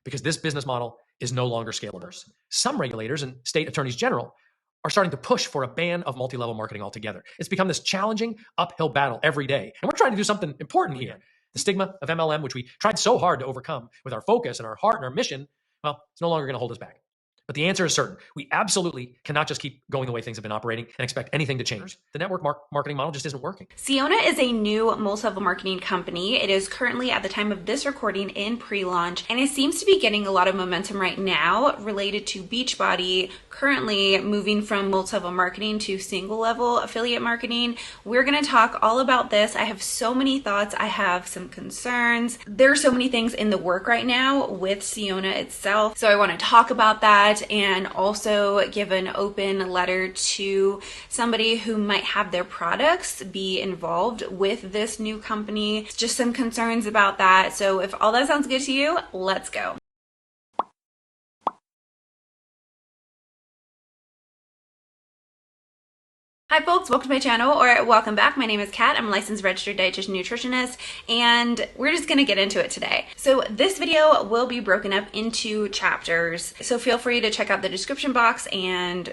because this business model is no longer scalable. Some regulators and state attorneys general are starting to push for a ban of multi-level marketing altogether. It's become this challenging uphill battle every day. And we're trying to do something important here. The stigma of MLM, which we tried so hard to overcome with our focus and our heart and our mission, well, it's no longer going to hold us back. But the answer is certain. We absolutely cannot just keep going the way things have been operating and expect anything to change. The network marketing model just isn't working. SYONA is a new multi-level marketing company. It is currently, at the time of this recording, in pre-launch, and it seems to be getting a lot of momentum right now related to Beachbody, currently moving from multi-level marketing to single-level affiliate marketing. We're going to talk all about this. I have so many thoughts. I have some concerns. There are so many things in the work right now with SYONA itself, so I want to talk about that and also give an open letter to somebody who might have their products be involved with this new company. Just some concerns about that. So if all that sounds good to you, let's go. Hi folks, welcome to my channel, or welcome back. My name is Kat. I'm a licensed registered dietitian nutritionist, and we're just gonna get into it today. So this video will be broken up into chapters, so feel free to check out the description box and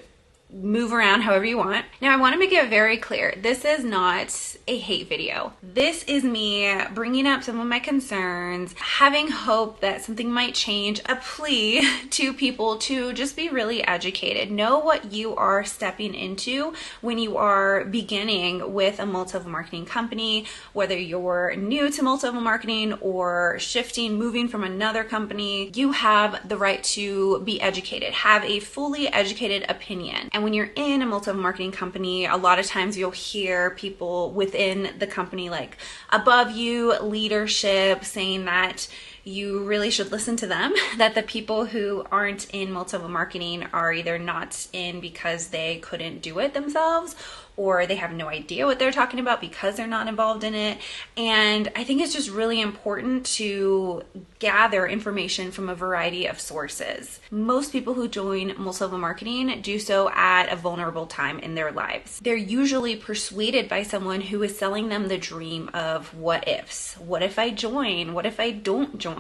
move around however you want. Now I want to make it very clear, this is not a hate video. This is me bringing up some of my concerns, having hope that something might change, a plea to people to just be really educated. Know what you are stepping into when you are beginning with a multi-level marketing company, whether you're new to multi-level marketing or shifting, moving from another company. You have the right to be educated, have a fully educated opinion. And when you're in a multi-level marketing company, a lot of times you'll hear people within the company, like above you, leadership, saying that you really should listen to them, that the people who aren't in multi-level marketing are either not in because they couldn't do it themselves, or they have no idea what they're talking about because they're not involved in it. And I think it's just really important to gather information from a variety of sources. Most people who join multi-level marketing do so at a vulnerable time in their lives. They're usually persuaded by someone who is selling them the dream of what ifs. What if I join? What if I don't join?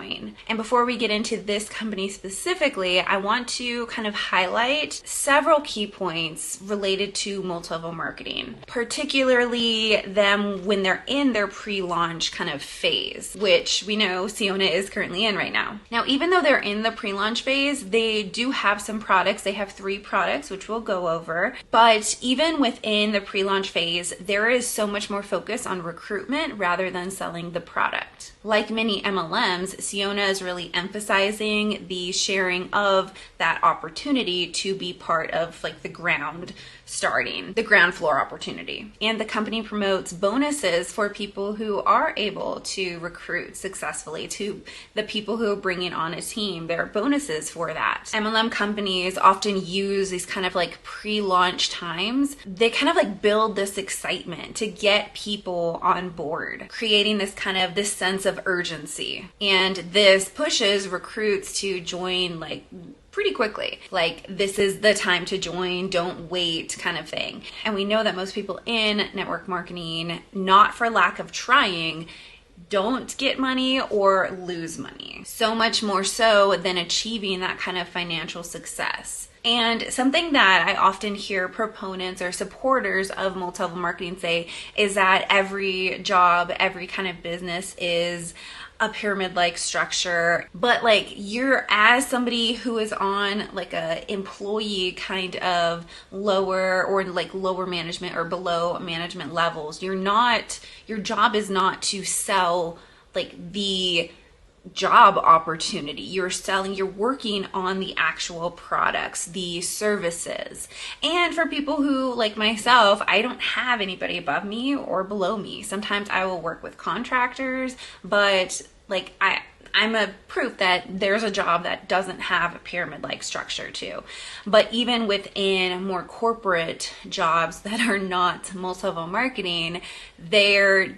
And before we get into this company specifically, I want to kind of highlight several key points related to multi-level marketing, particularly them when they're in their pre-launch kind of phase, which we know SYONA is currently in right now. Now, even though they're in the pre-launch phase, they do have some products. They have 3 products, which we'll go over. But even within the pre-launch phase, there is so much more focus on recruitment rather than selling the product. Like many MLMs, SYONA is really emphasizing the sharing of that opportunity to be part of like the ground floor opportunity. And the company promotes bonuses for people who are able to recruit successfully, to the people who are bringing on a team. There are bonuses for that. MLM companies often use these kind of like pre-launch times. They kind of like build this excitement to get people on board, creating this kind of this sense of urgency. And this pushes recruits to join like pretty quickly. Like, this is the time to join, don't wait kind of thing. And we know that most people in network marketing, not for lack of trying, don't get money or lose money. So much more so than achieving that kind of financial success. And something that I often hear proponents or supporters of multi-level marketing say is that every job, every kind of business is a pyramid-like structure, but like you're, as somebody who is on like a employee kind of lower or like lower management or below management levels, your job is not to sell like the job opportunity. You're working on the actual products, the services. And for people who, like myself, I don't have anybody above me or below me. Sometimes I will work with contractors, but like I'm a proof that there's a job that doesn't have a pyramid-like structure too. But even within more corporate jobs that are not multi-level marketing, their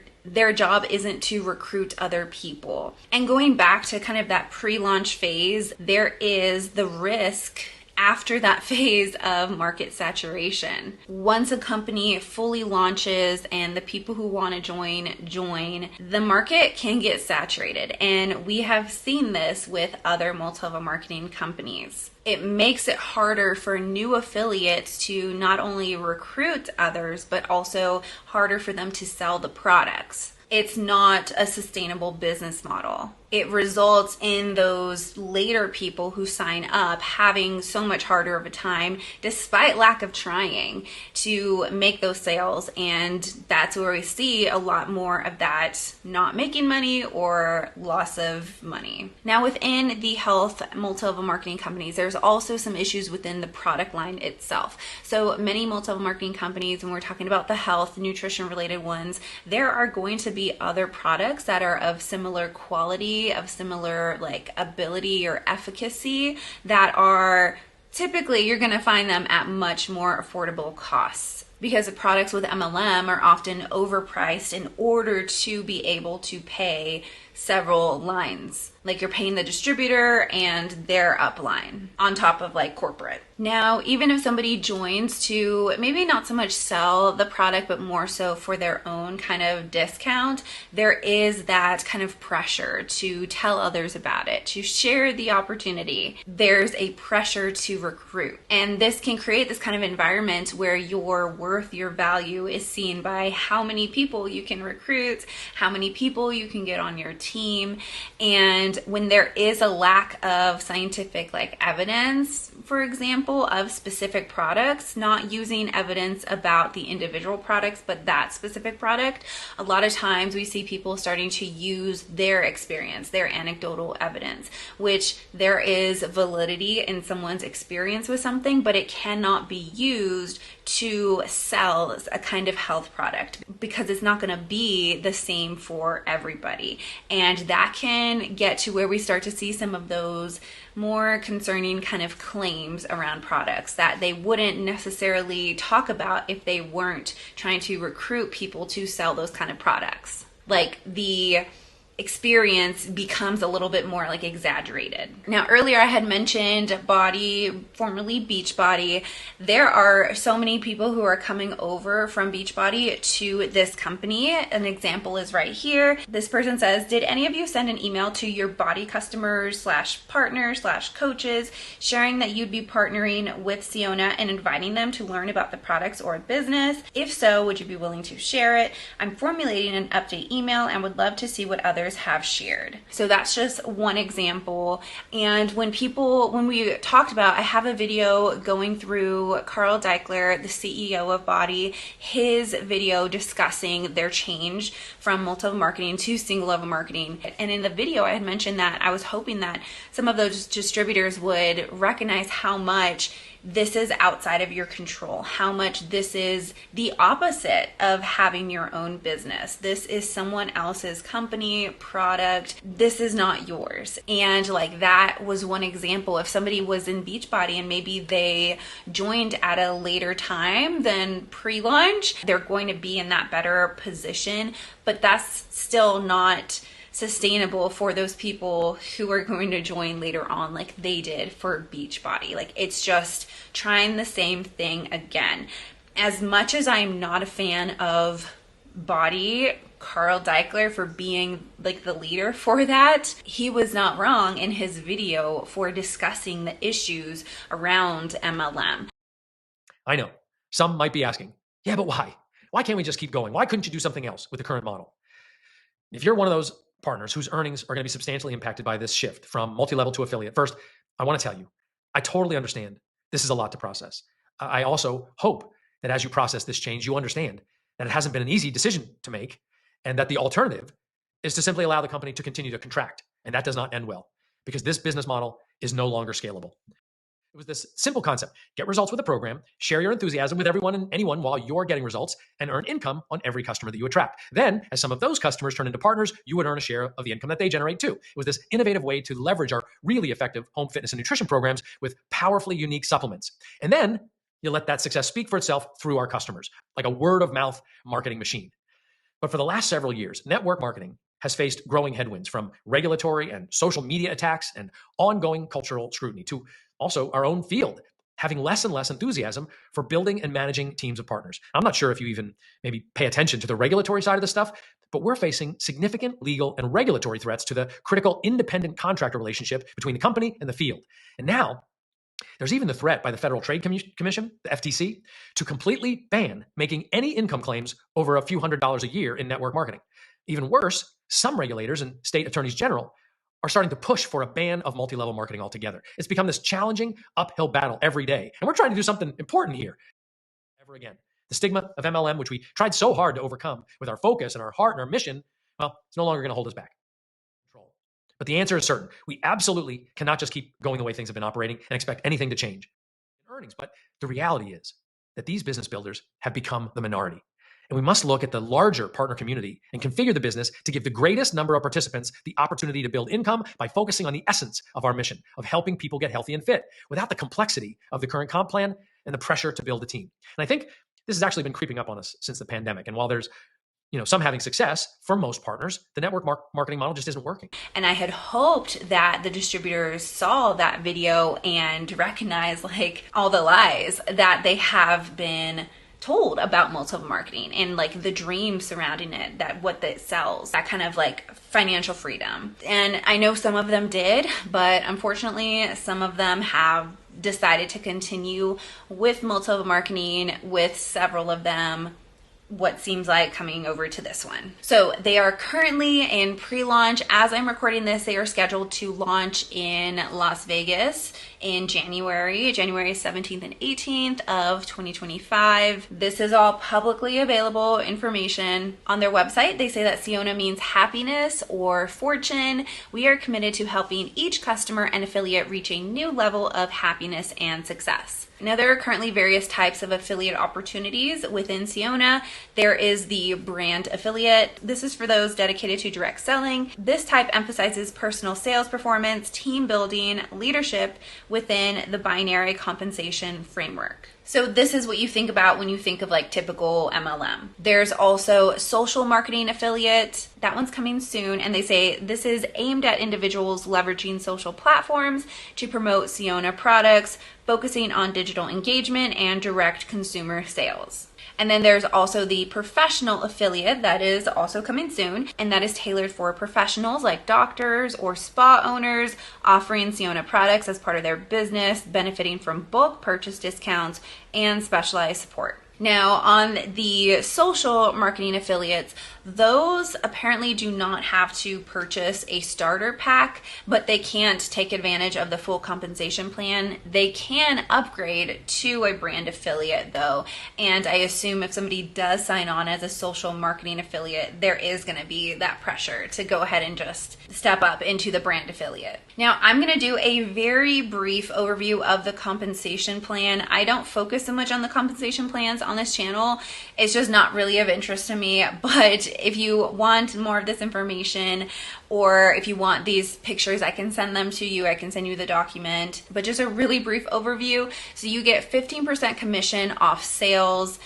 job isn't to recruit other people. And going back to kind of that pre-launch phase, there is the risk after that phase of market saturation. Once a company fully launches and the people who want to join, the market can get saturated. And we have seen this with other multi-level marketing companies. It makes it harder for new affiliates to not only recruit others, but also harder for them to sell the products. It's not a sustainable business model. It results in those later people who sign up having so much harder of a time, despite lack of trying, to make those sales. And that's where we see a lot more of that not making money or loss of money. Now, within the health multi-level marketing companies, there's also some issues within the product line itself. So many multi-level marketing companies, when we're talking about the health, nutrition related ones, there are going to be other products that are of similar quality, of similar ability or efficacy, that are typically, you're going to find them at much more affordable costs, because the products with MLM are often overpriced in order to be able to pay several lines. Like you're paying the distributor and their upline on top of corporate. Now, even if somebody joins to maybe not so much sell the product, but more so for their own kind of discount, there is that kind of pressure to tell others about it, to share the opportunity. There's a pressure to recruit. And this can create this kind of environment where your worth, your value is seen by how many people you can recruit, how many people you can get on your team. And when there is a lack of scientific evidence, for example, of specific products, not using evidence about the individual products, but that specific product, a lot of times we see people starting to use their experience, their anecdotal evidence, which there is validity in someone's experience with something, but it cannot be used to sell a kind of health product, because it's not going to be the same for everybody. And that can get to where we start to see some of those more concerning kind of claims around products that they wouldn't necessarily talk about if they weren't trying to recruit people to sell those kind of products. Like the experience becomes a little bit more exaggerated. Now, earlier I had mentioned BODi, formerly Beachbody. There are so many people who are coming over from Beachbody to this company. An example is right here. This person says, did any of you send an email to your BODi customers / partners / coaches sharing that you'd be partnering with SYONA and inviting them to learn about the products or business? If so, would you be willing to share it? I'm formulating an update email and would love to see what others have shared. So that's just one example. And when we talked about, I have a video going through Carl Deichler, the CEO of BODi, his video discussing their change from multi-level marketing to single level marketing. And in the video, I had mentioned that I was hoping that some of those distributors would recognize how much this is outside of your control, how much this is the opposite of having your own business. This is someone else's company, product. This is not yours. And that was one example. If somebody was in Beachbody and maybe they joined at a later time than pre-launch, they're going to be in that better position, but that's still not sustainable for those people who are going to join later on like they did for Beachbody. It's just trying the same thing again. As much as I'm not a fan of BODi, Carl Deichler, for being the leader for that, he was not wrong in his video for discussing the issues around MLM. I know. Some might be asking, yeah, but why? Why can't we just keep going? Why couldn't you do something else with the current model? If you're one of those partners whose earnings are going to be substantially impacted by this shift from multi-level to affiliate, first, I want to tell you, I totally understand this is a lot to process. I also hope that as you process this change, you understand that it hasn't been an easy decision to make, and that the alternative is to simply allow the company to continue to contract. And that does not end well, because this business model is no longer scalable. It was this simple concept: get results with a program, share your enthusiasm with everyone and anyone while you're getting results, and earn income on every customer that you attract. Then, as some of those customers turn into partners, you would earn a share of the income that they generate too. It was this innovative way to leverage our really effective home fitness and nutrition programs with powerfully unique supplements. And then you let that success speak for itself through our customers, like a word of mouth marketing machine. But for the last several years, network marketing has faced growing headwinds from regulatory and social media attacks and ongoing cultural scrutiny to also our own field having less and less enthusiasm for building and managing teams of partners. I'm not sure if you even maybe pay attention to the regulatory side of the stuff, but we're facing significant legal and regulatory threats to the critical independent contractor relationship between the company and the field. And now there's even the threat by the Federal Trade Commission, the FTC, to completely ban making any income claims over a few $100s a year in network marketing. Even worse, some regulators and state attorneys general are starting to push for a ban of multi-level marketing altogether. It's become this challenging uphill battle every day. And we're trying to do something important here. Ever again. The stigma of MLM, which we tried so hard to overcome with our focus and our heart and our mission, well, it's no longer going to hold us back. But the answer is certain. We absolutely cannot just keep going the way things have been operating and expect anything to change in earnings. But the reality is that these business builders have become the minority. And we must look at the larger partner community and configure the business to give the greatest number of participants the opportunity to build income by focusing on the essence of our mission of helping people get healthy and fit without the complexity of the current comp plan and the pressure to build a team. And I think this has actually been creeping up on us since the pandemic. And while there's some having success, for most partners, the network marketing model just isn't working. And I had hoped that the distributors saw that video and recognized like all the lies that they have been told about multi-level marketing and like the dream surrounding it, that what it sells, that kind of like financial freedom. And I know some of them did, but unfortunately some of them have decided to continue with multi-level marketing, with several of them what seems like coming over to this one. So they are currently in pre-launch. As I'm recording this, they are scheduled to launch in Las Vegas in January 17th and 18th of 2025. This is all publicly available information on their website. They say that SYONA means happiness or fortune. We are committed to helping each customer and affiliate reach a new level of happiness and success. Now, there are currently various types of affiliate opportunities within SYONA. There is the brand affiliate. This is for those dedicated to direct selling. This type emphasizes personal sales performance, team building, leadership within the binary compensation framework. So this is what you think about when you think of like typical MLM. There's also social marketing affiliate. That one's coming soon. And they say this is aimed at individuals leveraging social platforms to promote SYONA products, focusing on digital engagement and direct consumer sales. And then there's also the professional affiliate that is also coming soon, and that is tailored for professionals like doctors or spa owners offering SYONA products as part of their business, benefiting from bulk purchase discounts and specialized support. Now, on the social marketing affiliates, those apparently do not have to purchase a starter pack, but they can't take advantage of the full compensation plan. They can upgrade to a brand affiliate though, and I assume if somebody does sign on as a social marketing affiliate, there is going to be that pressure to go ahead and just step up into the brand affiliate. Now, I'm going to do a very brief overview of the compensation plan. I don't focus so much on the compensation plans on this channel. It's just not really of interest to me, but if you want more of this information or if you want these pictures, I can send them to you. I can send you the document, but just a really brief overview. So you get 15% commission off sales.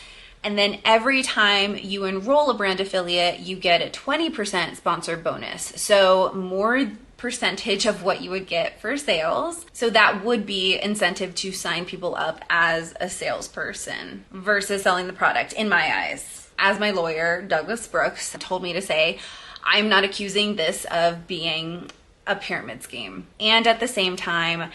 And then every time you enroll a brand affiliate, you get a 20% sponsored bonus. So more percentage of what you would get for sales. So that would be incentive to sign people up as a salesperson versus selling the product, in my eyes. As my lawyer, Douglas Brooks, told me to say, I'm not accusing this of being a pyramid scheme. And at the same time,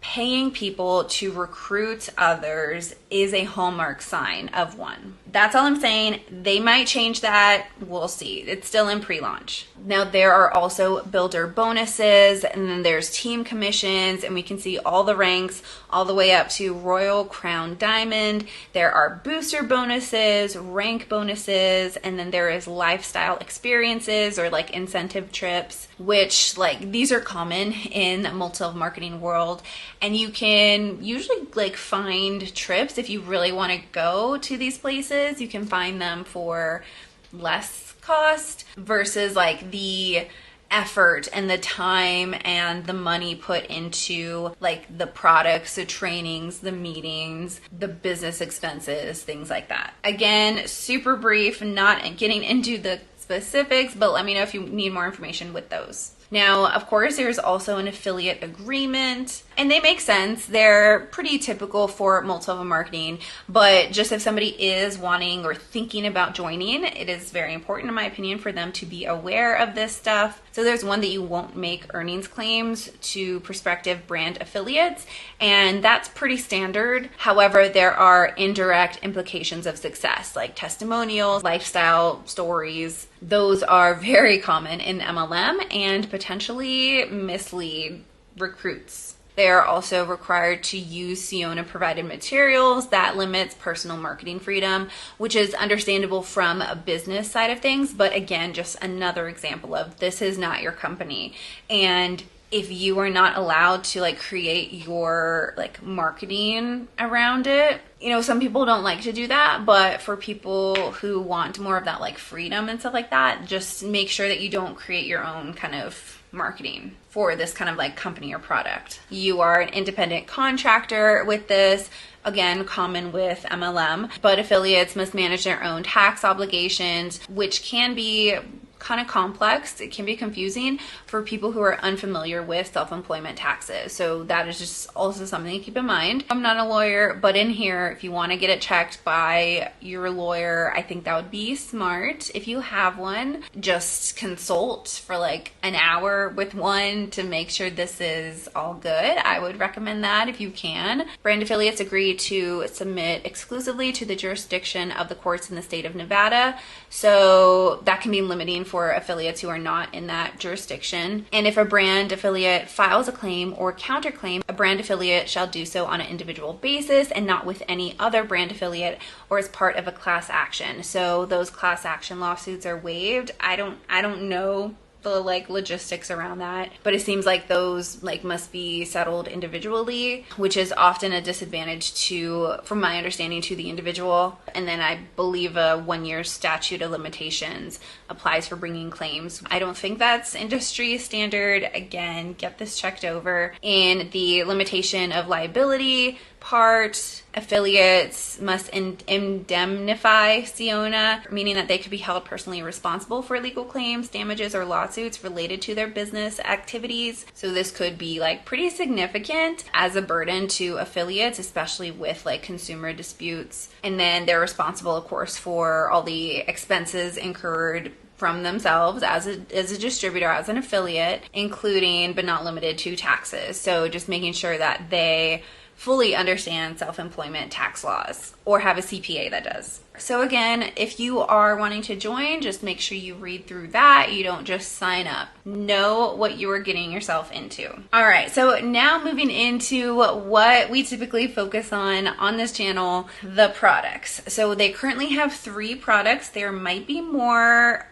paying people to recruit others is a hallmark sign of one. That's all I'm saying. They might change that. We'll see. It's still in pre-launch. Now, there are also builder bonuses, and then there's team commissions, and we can see all the ranks all the way up to Royal Crown Diamond. There are booster bonuses, rank bonuses, and then there is lifestyle experiences or like incentive trips, which like these are common in the multi-level marketing world. And you can usually like find trips if you really want to go to these places. You can find them for less cost versus like the effort and the time and the money put into like the products, the trainings, the meetings, the business expenses, things like that. Again, super brief, not getting into the specifics, but let me know if you need more information with those. Now, of course, there's also an affiliate agreement, and they make sense. They're pretty typical for multi-level marketing, but just if somebody is wanting or thinking about joining, it is very important, in my opinion, for them to be aware of this stuff. So there's one that you won't make earnings claims to prospective brand affiliates, and that's pretty standard. However, there are indirect implications of success, like testimonials, lifestyle stories. Those are very common in MLM and potentially mislead recruits. They are also required to use SYONA provided materials that limits personal marketing freedom, which is understandable from a business side of things. But again, just another example of this is not your company. And if you are not allowed to like create your like marketing around it, you know, some people don't like to do that, but for people who want more of that like freedom and stuff like that, just make sure that you don't create your own kind of marketing for this kind of like company or product. You are an independent contractor with this. Again, common with MLM, but affiliates must manage their own tax obligations, which can be kind of complex. It can be confusing for people who are unfamiliar with self-employment taxes. So that is just also something to keep in mind. I'm not a lawyer, but in here, if you want to get it checked by your lawyer, I think that would be smart. If you have one, just consult for like an hour with one to make sure this is all good. I would recommend that if you can. Brand affiliates agree to submit exclusively to the jurisdiction of the courts in the state of Nevada. So that can be limiting for affiliates who are not in that jurisdiction. And if a brand affiliate files a claim or counterclaim, a brand affiliate shall do so on an individual basis and not with any other brand affiliate or as part of a class action. So those class action lawsuits are waived. I don't know the like logistics around that, but it seems like those like must be settled individually, which is often a disadvantage to, from my understanding, to the individual. And then I believe a 1-year statute of limitations applies for bringing claims. I don't think that's industry standard. Again, get this checked over. In the limitation of liability part, affiliates must indemnify SYONA, meaning that they could be held personally responsible for legal claims, damages, or lawsuits related to their business activities. So this could be like pretty significant as a burden to affiliates, especially with like consumer disputes. And then they're responsible, of course, for all the expenses incurred from themselves as a distributor, as an affiliate, including but not limited to taxes. So just making sure that they fully understand self-employment tax laws or have a CPA that does. So again, if you are wanting to join, just make sure you read through that. You don't just sign up. Know what you are getting yourself into. All right, so now moving into what we typically focus on this channel, the products. So they currently have 3 products. There might be more.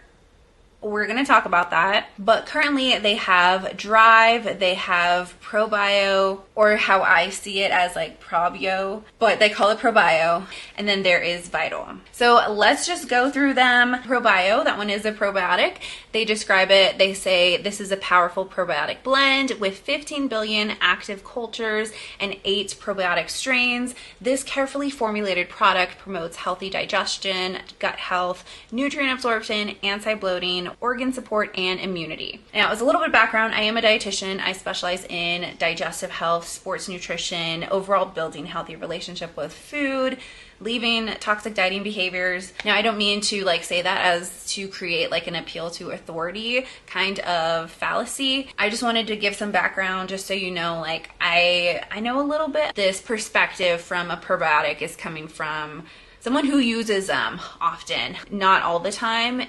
We're going to talk about that, but currently they have DRYVE, they have PROBYO, or how I see it as like PROBYO, but they call it PROBYO, and then there is VYTAL. So let's just go through them. PROBYO, that one is a probiotic. They describe it, they say this is a powerful probiotic blend with 15 billion active cultures and 8 probiotic strains. This carefully formulated product promotes healthy digestion, gut health, nutrient absorption, anti-bloating, organ support, and immunity. Now, as a little bit of background, I am a dietitian. I specialize in digestive health, sports nutrition, overall building healthy relationship with food, leaving toxic dieting behaviors. Now, I don't mean to like say that as to create like an appeal to authority kind of fallacy. I just wanted to give some background just so you know, like I know a little bit. This perspective from a probiotic is coming from someone who uses them often, not all the time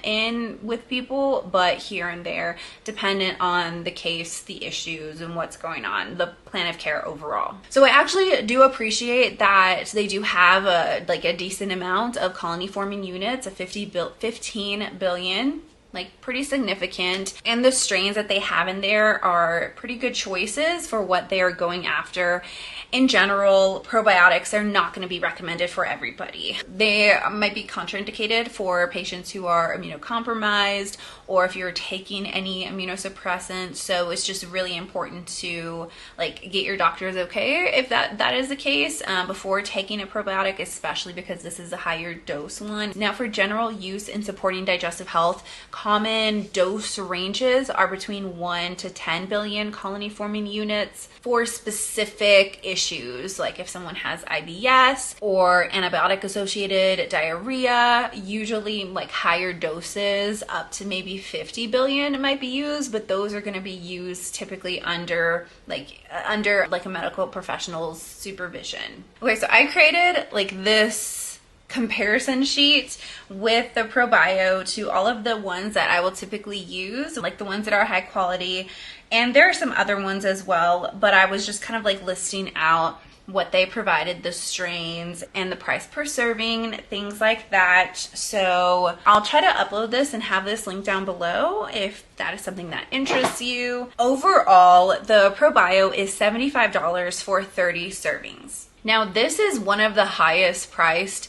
with people, but here and there, dependent on the case, the issues, and what's going on, the plan of care overall. So I actually do appreciate that they do have a decent amount of colony forming units, 15 billion. like pretty significant, and the strains that they have in there are pretty good choices for what they are going after. In general, probiotics are not going to be recommended for everybody. They might be contraindicated for patients who are immunocompromised, or if you're taking any immunosuppressants. So it's just really important to like get your doctor's okay if that is the case before taking a probiotic, especially because this is a higher dose one. Now, for general use in supporting digestive health, common dose ranges are between 1 to 10 billion colony forming units. For specific issues, like if someone has IBS or antibiotic associated diarrhea, usually like higher doses up to maybe 50 billion might be used, but those are going to be used typically under a medical professional's supervision. Okay, so I created like this comparison sheet with the PROBYO to all of the ones that I will typically use, like the ones that are high quality. And there are some other ones as well, but I was just kind of like listing out what they provided, the strains and the price per serving, things like that. So I'll try to upload this and have this link down below if that is something that interests you. Overall, the PROBYO is $75 for 30 servings. Now, this is one of the highest priced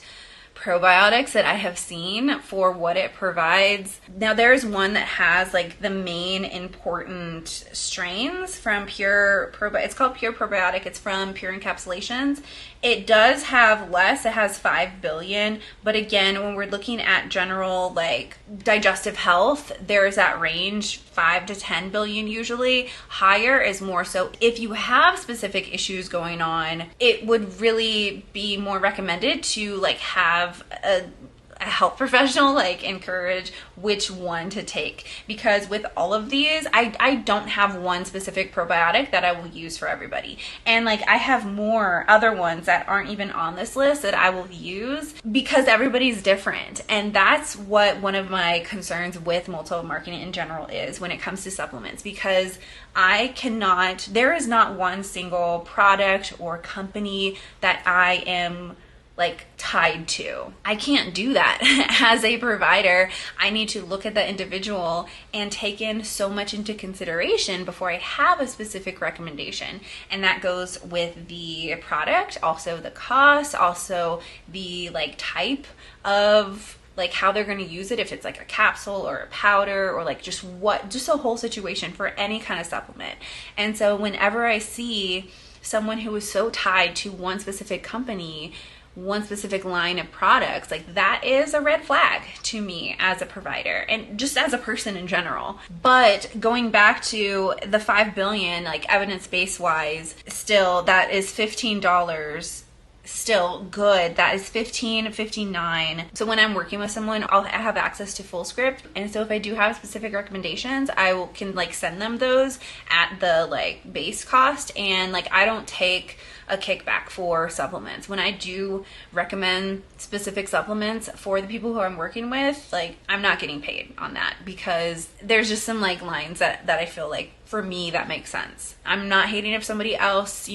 probiotics that I have seen for what it provides. Now, there's one that has like the main important strains from Pure Probiotic. It's called Pure Probiotic. It's from Pure Encapsulations. It does have less. It has 5 billion. But again, when we're looking at general like digestive health, there's that range 5 to 10 billion usually. Higher is more so if you have specific issues going on, it would really be more recommended to like have a health professional like encourage which one to take, because with all of these I don't have one specific probiotic that I will use for everybody, and like I have more other ones that aren't even on this list that I will use because everybody's different. And that's what one of my concerns with multi-level marketing in general is when it comes to supplements, because there is not one single product or company that I am like tied to. I can't do that as a provider. I need to look at the individual and take in so much into consideration before I have a specific recommendation. And that goes with the product, also the cost, also the like type of like how they're going to use it, if it's like a capsule or a powder or like just a whole situation for any kind of supplement. And so whenever I see someone who is so tied to one specific company, one specific line of products, like that is a red flag to me as a provider and just as a person in general. But going back to the 5 billion, like evidence-based wise, still that is $15 still good. That is $15.59. So when I'm working with someone, I have access to full script, and so if I do have specific recommendations, can like send them those at the like base cost, and like I don't take a kickback for supplements. When I do recommend specific supplements for the people who I'm working with, like I'm not getting paid on that, because there's just some like lines that I feel like for me that makes sense. I'm not hating if somebody else,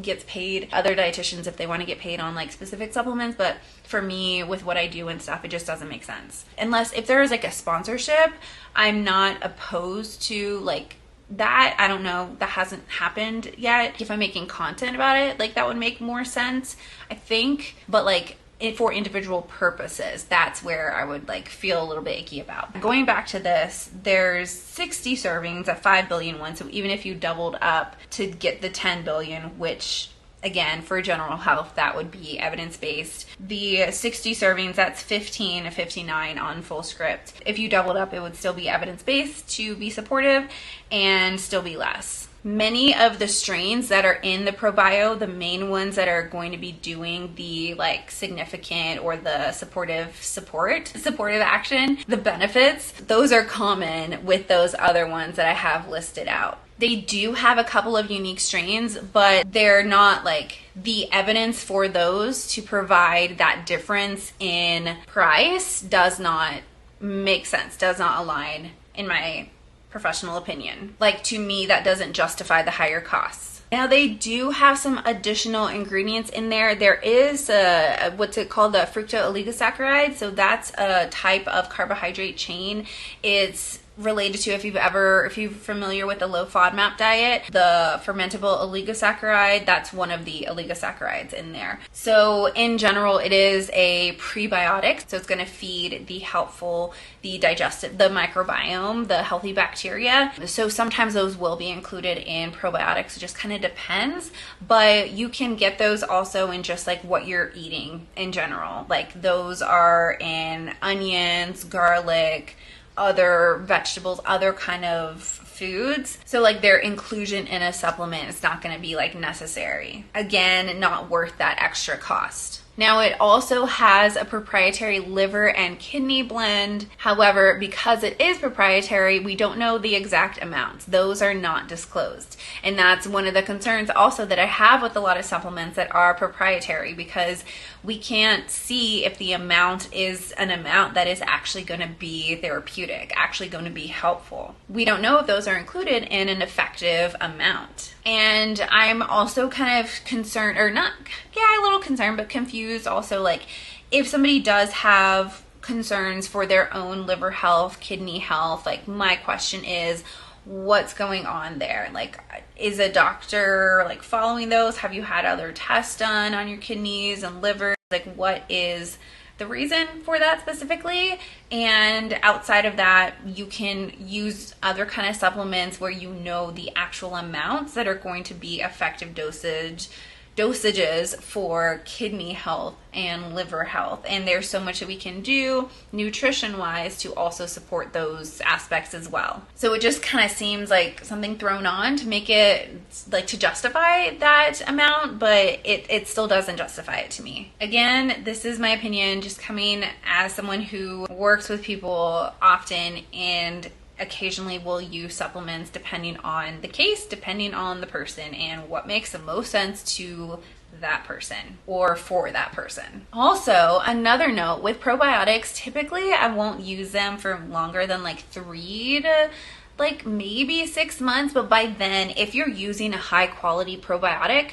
gets paid, other dietitians if they want to get paid on like specific supplements, but for me with what I do and stuff, it just doesn't make sense. Unless if there is like a sponsorship, I'm not opposed to like that. I don't know, that hasn't happened yet. If I'm making content about it, like that would make more sense, I think. But like for individual purposes, that's where I would like feel a little bit icky about. Going back to this, there's 60 servings at 5 billion one. So even if you doubled up to get the 10 billion, which again, for general health, that would be evidence-based. The 60 servings, that's $15.59 on full script. If you doubled up, it would still be evidence-based to be supportive and still be less. Many of the strains that are in the PROBYO, the main ones that are going to be doing the like significant or the supportive action, the benefits, those are common with those other ones that I have listed out. They do have a couple of unique strains, but they're not like the evidence for those to provide that difference in price does not make sense, does not align in my professional opinion. Like to me, that doesn't justify the higher costs. Now they do have some additional ingredients in there. There is what's it called, the fructooligosaccharides. So that's a type of carbohydrate chain. It's related to, if you're familiar with the low FODMAP diet, the fermentable oligosaccharide, that's one of the oligosaccharides in there. So in general, it is a prebiotic. So it's going to feed the helpful, the digestive, the microbiome, the healthy bacteria. So sometimes those will be included in probiotics. It just kind of depends, but you can get those also in just like what you're eating in general. Like those are in onions, garlic, other vegetables, other kind of foods. So like their inclusion in a supplement is not going to be like necessary. Again, not worth that extra cost. Now it also has a proprietary liver and kidney blend. However, because it is proprietary, we don't know the exact amounts. Those are not disclosed. And that's one of the concerns also that I have with a lot of supplements that are proprietary, because we can't see if the amount is an amount that is actually going to be therapeutic, actually going to be helpful. We don't know if those are included in an effective amount. And I'm also kind of concerned, or not, a little concerned, but confused also, like if somebody does have concerns for their own liver health, kidney health, like my question is, what's going on there? Like, is a doctor like following those? Have you had other tests done on your kidneys and liver? Like, what is the reason for that specifically? And outside of that, you can use other kind of supplements where you know the actual amounts that are going to be effective dosages for kidney health and liver health. And there's so much that we can do nutrition wise to also support those aspects as well. So it just kind of seems like something thrown on to make it like to justify that amount, but it still doesn't justify it to me. Again, this is my opinion, just coming as someone who works with people often and occasionally will use supplements depending on the case, depending on the person, and what makes the most sense to that person or for that person. Also, another note with probiotics, typically I won't use them for longer than like 3 to like maybe 6 months, but by then, if you're using a high quality probiotic,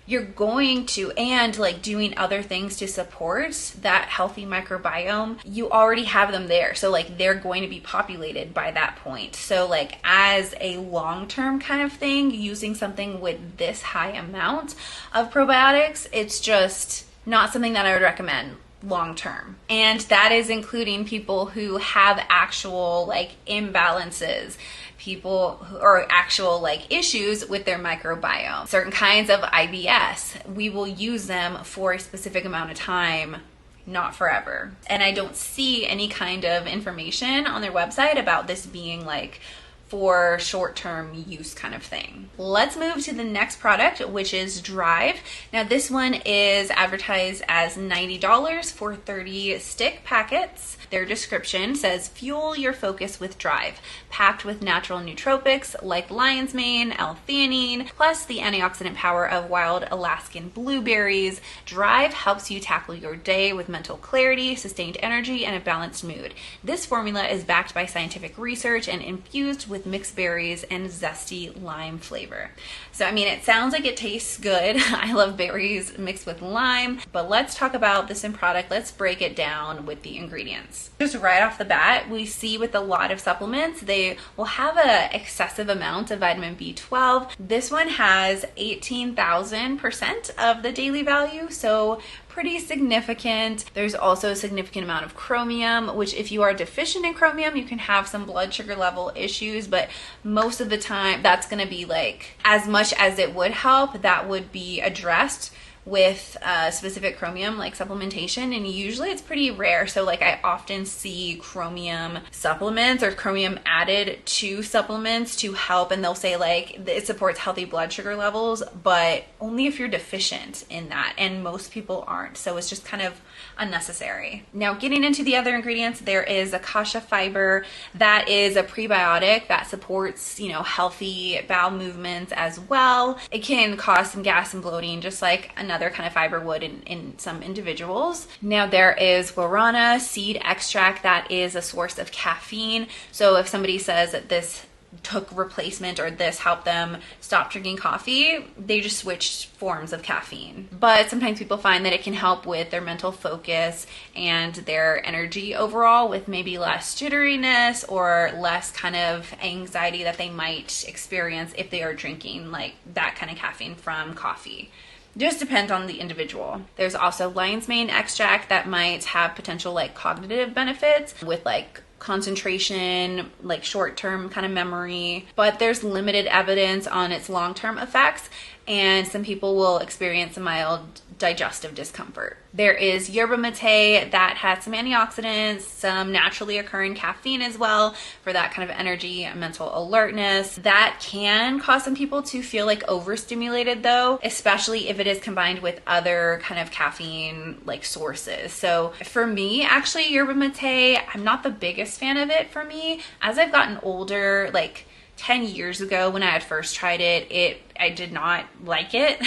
you're going to, and like doing other things to support that healthy microbiome, you already have them there. So like they're going to be populated by that point. So like as a long-term kind of thing, using something with this high amount of probiotics, it's just not something that I would recommend long-term. And that is including people who have actual like imbalances, people who are actual like issues with their microbiome. Certain kinds of IBS, we will use them for a specific amount of time, not forever. And I don't see any kind of information on their website about this being like for short-term use kind of thing. Let's move to the next product, which is DRYVE. Now this one is advertised as $90 for 30 stick packets. Their description says, fuel your focus with DRYVE, packed with natural nootropics like lion's mane, L-theanine, plus the antioxidant power of wild Alaskan blueberries. DRYVE helps you tackle your day with mental clarity, sustained energy, and a balanced mood. This formula is backed by scientific research and infused with mixed berries and zesty lime flavor. So, I mean, it sounds like it tastes good. I love berries mixed with lime, but let's talk about this in product. Let's break it down with the ingredients. Just right off the bat, we see with a lot of supplements, they will have an excessive amount of vitamin B12. This one has 18,000% of the daily value, so pretty significant. There's also a significant amount of chromium, which if you are deficient in chromium, you can have some blood sugar level issues, but most of the time that's going to be like, as much as it would help, that would be addressed with specific chromium like supplementation, and usually it's pretty rare. So like I often see chromium supplements or chromium added to supplements to help, and they'll say like it supports healthy blood sugar levels, but only if you're deficient in that, and most people aren't, so it's just kind of unnecessary. Now getting into the other ingredients, there is acacia fiber. That is a prebiotic that supports, you know, healthy bowel movements as well. It can cause some gas and bloating, just like another kind of fiber would in some individuals. Now there is guarana seed extract. That is a source of caffeine. So if somebody says that this took replacement or this helped them stop drinking coffee. They just switched forms of caffeine. But sometimes people find that it can help with their mental focus and their energy overall, with maybe less jitteriness or less kind of anxiety that they might experience if they are drinking like that kind of caffeine from coffee. Just depends on the individual. There's also lion's mane extract that might have potential like cognitive benefits with like concentration, like short-term kind of memory, but there's limited evidence on its long-term effects, and some people will experience a mild digestive discomfort. There is yerba mate that has some antioxidants, some naturally occurring caffeine as well for that kind of energy and mental alertness. That can cause some people to feel like overstimulated though, especially if it is combined with other kind of caffeine like sources. So for me, actually yerba mate, I'm not the biggest fan of it for me. As I've gotten older, like 10 years ago when I had first tried it, I did not like it,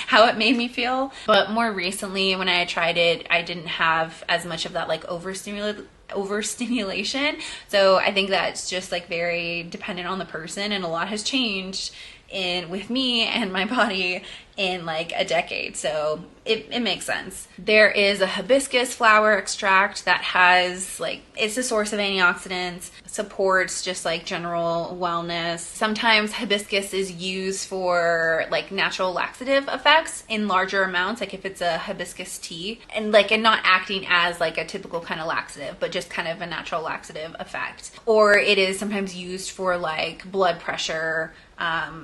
how it made me feel. But more recently when I had tried it, I didn't have as much of that like overstimulation. So I think that's just like very dependent on the person, and a lot has changed with me and my body in like a decade. So it makes sense. There is a hibiscus flower extract that has like, it's a source of antioxidants, supports just like general wellness. Sometimes hibiscus is used for like natural laxative effects in larger amounts, like if it's a hibiscus tea, and not acting as like a typical kind of laxative, but just kind of a natural laxative effect. Or it is sometimes used for like blood pressure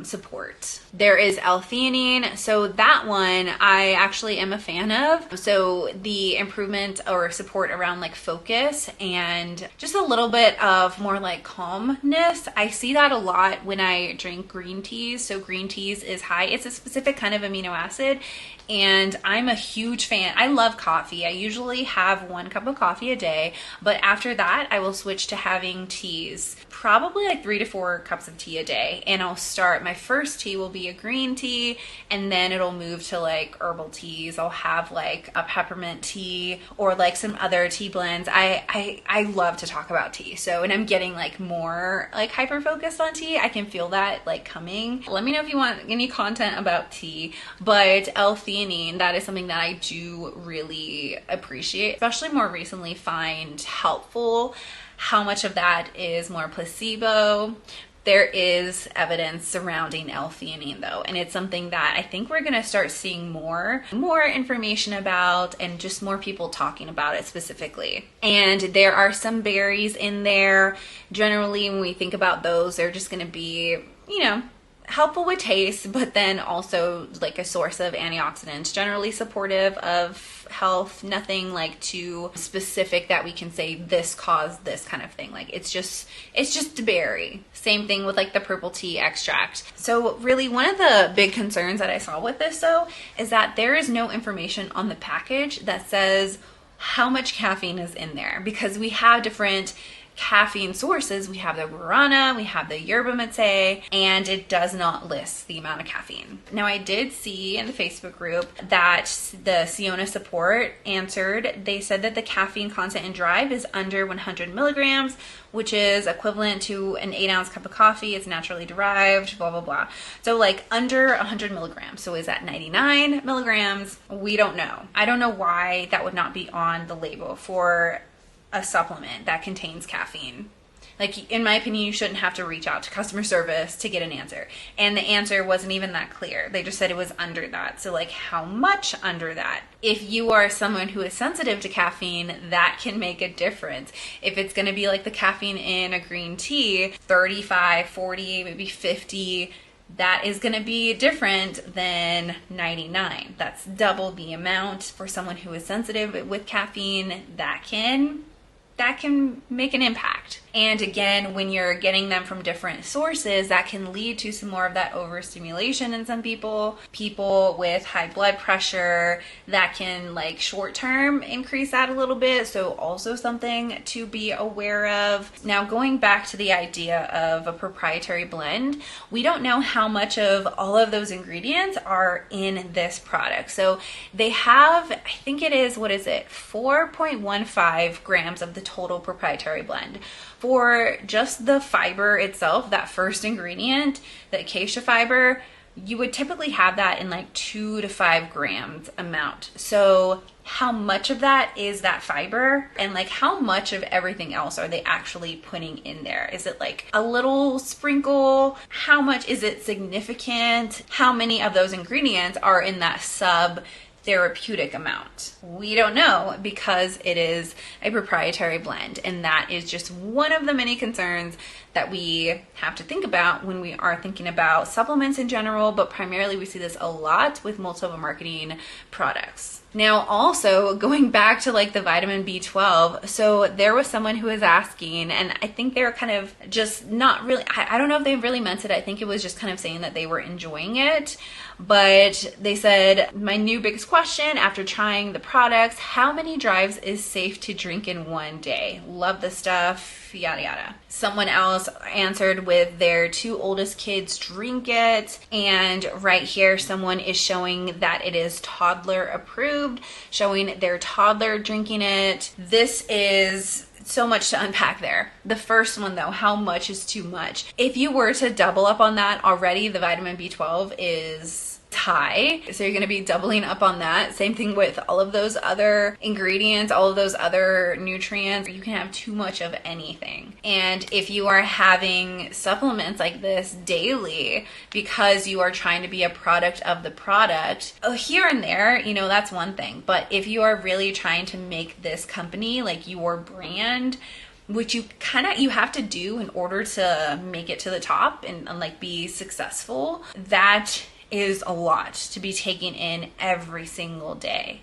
support. There is L-theanine. So that one I actually am a fan of. So the improvement or support around like focus and just a little bit of more like calmness. I see that a lot when I drink green teas. So green teas is high. It's a specific kind of amino acid, and I'm a huge fan. I love coffee. I usually have 1 cup of coffee a day, but after that I will switch to having teas, probably like 3 to 4 cups of tea a day. And I'll start, my first tea will be a green tea, and then it'll move to like herbal teas. I'll have like a peppermint tea or like some other tea blends. I love to talk about tea. So, and I'm getting like more like hyper focused on tea. I can feel that like coming. Let me know if you want any content about tea, but L-theanine, that is something that I do really appreciate, especially more recently find helpful. How much of that is more placebo? There is evidence surrounding L-theanine though, and it's something that I think we're gonna start seeing more information about, and just more people talking about it specifically. And there are some berries in there. Generally, when we think about those, they're just gonna be, you know, helpful with taste, but then also like a source of antioxidants, generally supportive of health. Nothing like too specific that we can say this caused this kind of thing. Like it's just a berry. Same thing with like the purple tea extract. So really one of the big concerns that I saw with this though is that there is no information on the package that says how much caffeine is in there, because we have different caffeine sources. We have the guarana, we have the yerba mate, and it does not list the amount of caffeine. Now I did see in the Facebook group that the SYONA support answered. They said that the caffeine content in DRYVE is under 100 milligrams, which is equivalent to an 8-ounce cup of coffee. It's naturally derived, blah, blah, blah. So like under 100 milligrams. So is that 99 milligrams? We don't know. I don't know why that would not be on the label for a supplement that contains caffeine. Like, in my opinion, you shouldn't have to reach out to customer service to get an answer. And the answer wasn't even that clear. They just said it was under that. So like, how much under that? If you are someone who is sensitive to caffeine, that can make a difference. If it's gonna be like the caffeine in a green tea, 35, 40, maybe 50, that is going to be different than 99. That's double the amount. For someone who is sensitive with caffeine, that can make an impact. And again, when you're getting them from different sources, that can lead to some more of that overstimulation in some people. People with high blood pressure, that can like short term increase that a little bit. So also something to be aware of. Now going back to the idea of a proprietary blend, we don't know how much of all of those ingredients are in this product. So they have, I think it is, 4.15 grams of the total proprietary blend. For just the fiber itself, that first ingredient, the acacia fiber, you would typically have that in like 2 to 5 grams amount. So how much of that is that fiber, and like how much of everything else are they actually putting in there? Is it like a little sprinkle? How much is it significant? How many of those ingredients are in that sub therapeutic amount? We don't know, because it is a proprietary blend, and that is just one of the many concerns that we have to think about when we are thinking about supplements in general, but primarily we see this a lot with multi-level marketing products. Now, also going back to like the vitamin B12, so there was someone who was asking, and I think they were kind of just not really, I don't know if they really meant it. I think it was just kind of saying that they were enjoying it, but they said, my new biggest question after trying the products, how many DRYVEs is safe to drink in one day? Love the stuff, yada yada. Someone else answered with their 2 oldest kids drink it, and right here someone is showing that it is toddler approved, showing their toddler drinking it. This is so much to unpack there. The first one though, how much is too much? If you were to double up on that already, the vitamin B12 is high, so you're going to be doubling up on that. Same thing with all of those other ingredients, all of those other nutrients. You can have too much of anything. And if you are having supplements like this daily because you are trying to be a product of the product, here and there, you know, that's one thing. But if you are really trying to make this company like your brand, which you have to do in order to make it to the top and like be successful, that is a lot to be taking in every single day.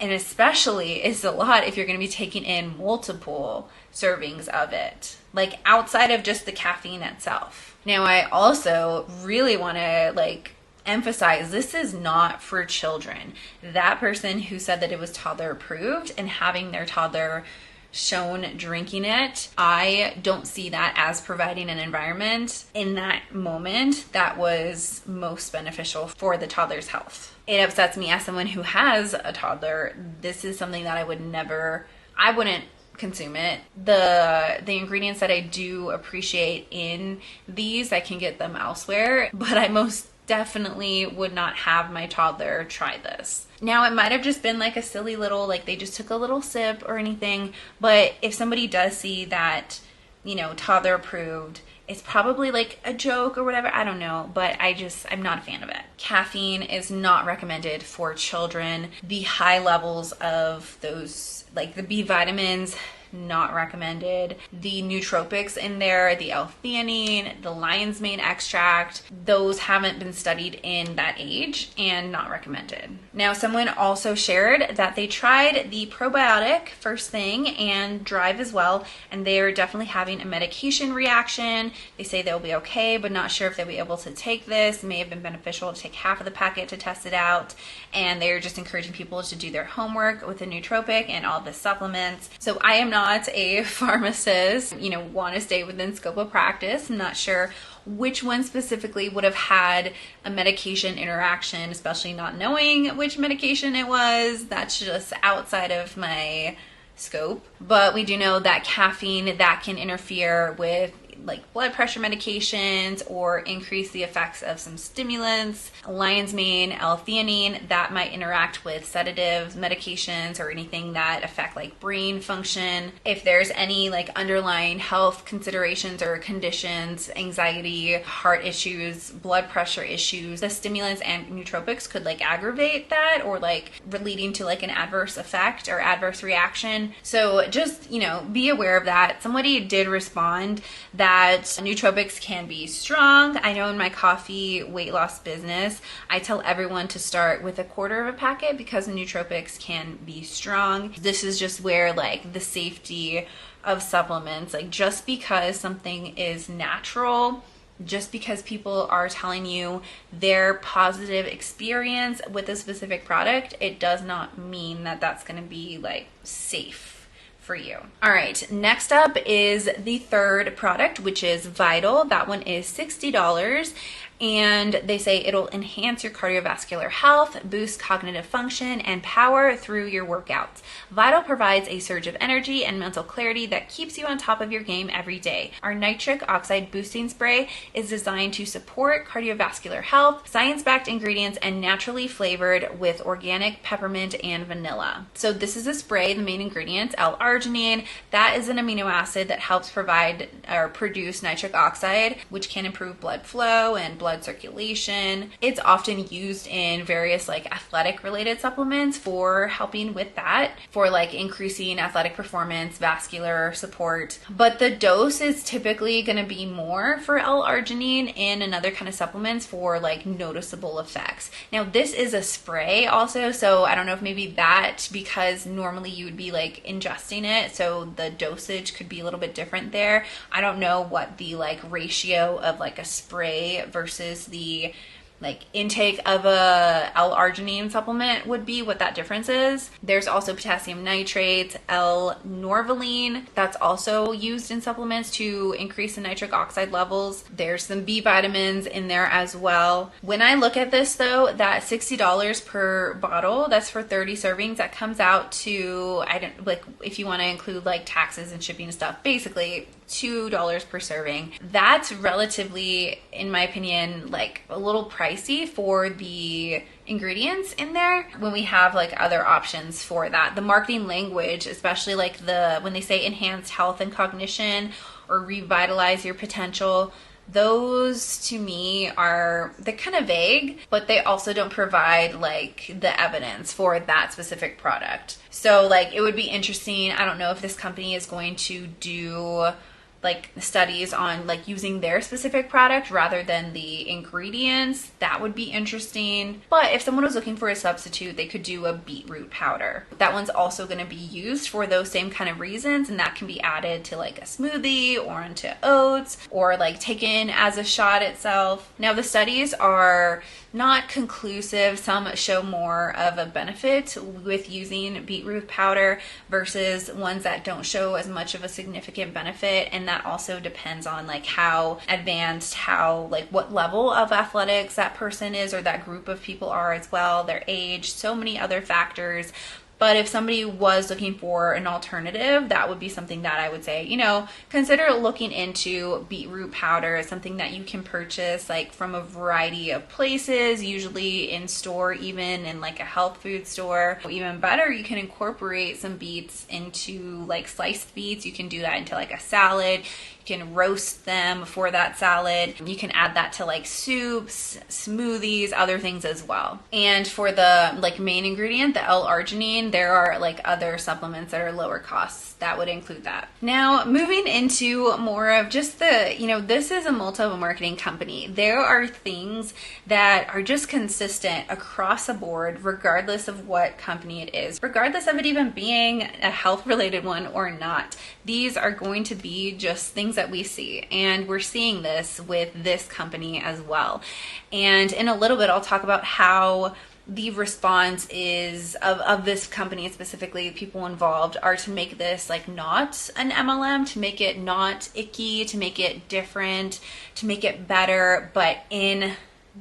And especially it's a lot if you're going to be taking in multiple servings of it, like outside of just the caffeine itself. Now, I also really want to like emphasize, this is not for children. That person who said that it was toddler approved and having their toddler shown drinking it, I don't see that as providing an environment in that moment that was most beneficial for the toddler's health. It upsets me as someone who has a toddler. This is something that I wouldn't consume it. The ingredients that I do appreciate in these, I can get them elsewhere, but I most definitely would not have my toddler try this. Now, it might have just been like a silly little, like they just took a little sip or anything, but if somebody does see that, you know, toddler approved, it's probably like a joke or whatever, I don't know, but I'm not a fan of it. Caffeine is not recommended for children. The high levels of those, like the B vitamins, not recommended. The nootropics in there, the L-theanine, the lion's mane extract, those haven't been studied in that age and not recommended. Now, someone also shared that they tried the probiotic first thing and DRYVE as well, and they're definitely having a medication reaction. They say they'll be okay, but not sure if they'll be able to take this. It may have been beneficial to take half of the packet to test it out, and they're just encouraging people to do their homework with the nootropic and all the supplements. So I am not a pharmacist, want to stay within scope of practice. I'm not sure which one specifically would have had a medication interaction, especially not knowing which medication it was. That's just outside of my scope. But we do know that caffeine, that can interfere with like blood pressure medications or increase the effects of some stimulants. Lion's mane, L-theanine, that might interact with sedatives, medications, or anything that affect like brain function. If there's any like underlying health considerations or conditions, anxiety, heart issues, blood pressure issues, the stimulants and nootropics could like aggravate that or like leading to like an adverse effect or adverse reaction. So just, be aware of that. Somebody did respond that nootropics can be strong. I know in my coffee weight loss business, I tell everyone to start with 1/4 of a packet because nootropics can be strong. This is just where like the safety of supplements, like just because something is natural, just because people are telling you their positive experience with a specific product, it does not mean that that's going to be like safe for you. All right, next up is the third product, which is VYTAL. That one is $60. And they say it'll enhance your cardiovascular health, boost cognitive function, and power through your workouts. VYTAL provides a surge of energy and mental clarity that keeps you on top of your game every day. Our nitric oxide boosting spray is designed to support cardiovascular health, science-backed ingredients, and naturally flavored with organic peppermint and vanilla. So this is a spray, the main ingredients, L-arginine. That is an amino acid that helps provide or produce nitric oxide, which can improve blood flow and blood circulation. It's often used in various like athletic related supplements for helping with that, for like increasing athletic performance, vascular support. But the dose is typically going to be more for L-arginine and another kind of supplements for like noticeable effects. Now this is a spray also, so I don't know if maybe that, because normally you would be like ingesting it, so the dosage could be a little bit different there. I don't know what the like ratio of like a spray versus the like intake of a L-arginine supplement would be, what that difference is. There's also potassium nitrate, L-norvaline, that's also used in supplements to increase the nitric oxide levels. There's some B vitamins in there as well. When I look at this though, that $60 per bottle, that's for 30 servings, that comes out to, I don't like, if you want to include like taxes and shipping and stuff, basically $2 per serving. That's relatively, in my opinion, like a little pricey for the ingredients in there when we have like other options for that. The marketing language, especially like when they say enhanced health and cognition or revitalize your potential, those to me they're kind of vague, but they also don't provide like the evidence for that specific product. So like it would be interesting. I don't know if this company is going to do like studies on like using their specific product rather than the ingredients. That would be interesting. But if someone was looking for a substitute, they could do a beetroot powder. That one's also going to be used for those same kind of reasons, and that can be added to like a smoothie or into oats or like taken as a shot itself. Now the studies are not conclusive. Some show more of a benefit with using beetroot powder versus ones that don't show as much of a significant benefit, and that also depends on like how advanced, how like what level of athletics that person is or that group of people are as well, their age, so many other factors. But if somebody was looking for an alternative, that would be something that I would say, you know, consider looking into beetroot powder. It's something that you can purchase like from a variety of places, usually in store, even in like a health food store. Even better, you can incorporate some beets into like sliced beets. You can do that into like a salad. You can roast them for that salad. You can add that to like soups, smoothies, other things as well. And for the like main ingredient, the L-arginine, there are like other supplements that are lower costs that would include that. Now, moving into more of just the, you know, this is a multi-level marketing company. There are things that are just consistent across the board, regardless of what company it is, regardless of it even being a health-related one or not. These are going to be just things that we see, and we're seeing this with this company as well. And in a little bit, I'll talk about how the response is of this company, specifically people involved, are to make this like not an MLM, to make it not icky, to make it different, to make it better. But in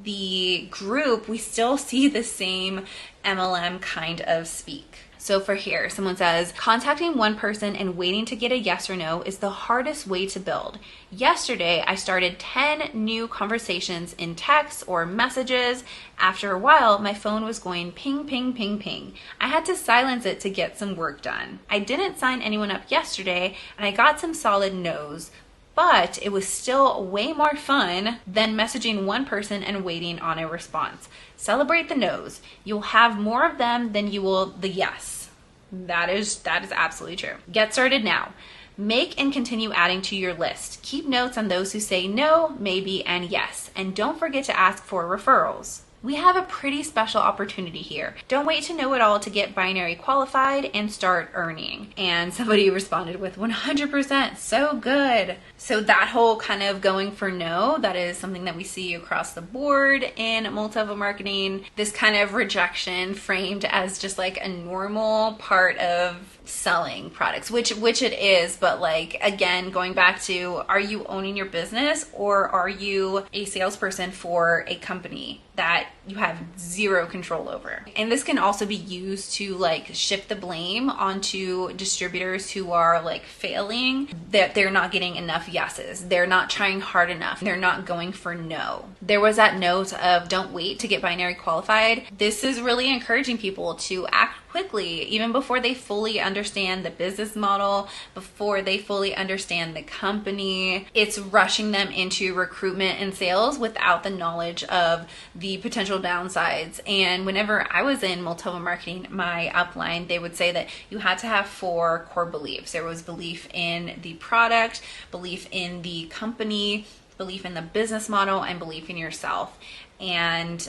the group, we still see the same MLM kind of speak. So for here, someone says, contacting one person and waiting to get a yes or no is the hardest way to build. Yesterday, I started 10 new conversations in texts or messages. After a while, my phone was going ping, ping, ping, ping. I had to silence it to get some work done. I didn't sign anyone up yesterday, and I got some solid no's. But it was still way more fun than messaging one person and waiting on a response. Celebrate the no's. You'll have more of them than you will the yes. That is absolutely true. Get started now. Make and continue adding to your list. Keep notes on those who say no, maybe, and yes. And don't forget to ask for referrals. We have a pretty special opportunity here. Don't wait to know it all to get binary qualified and start earning. And somebody responded with 100%, so good. So that whole kind of going for no, that is something that we see across the board in multi-level marketing. This kind of rejection framed as just like a normal part of selling products, which it is, but like, again, going back to, are you owning your business or are you a salesperson for a company that you have zero control over? And this can also be used to like shift the blame onto distributors who are like failing, that they're not getting enough yeses, they're not trying hard enough, they're not going for no. There was that note of don't wait to get binary qualified. This is really encouraging people to act quickly, even before they fully understand the business model, before they fully understand the company. It's rushing them into recruitment and sales without the knowledge of the potential downsides. And whenever I was in multi-level marketing, my upline, they would say that you had to have 4 core beliefs. There was belief in the product, belief in the company, belief in the business model, and belief in yourself. And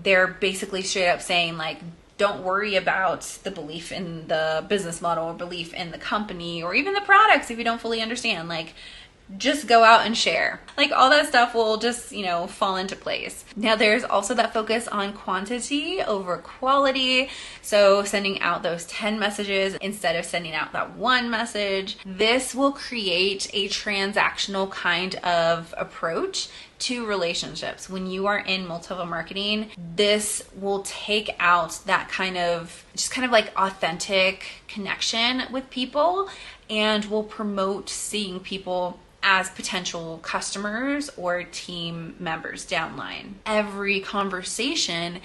they're basically straight up saying like, don't worry about the belief in the business model or belief in the company or even the products if you don't fully understand. Like, just go out and share. Like, all that stuff will just, you know, fall into place. Now, there's also that focus on quantity over quality. So sending out those 10 messages instead of sending out that 1 message. This will create a transactional kind of approach to relationships. When you are in multi-level marketing, this will take out that kind of like authentic connection with people and will promote seeing people as potential customers or team members downline. Every conversation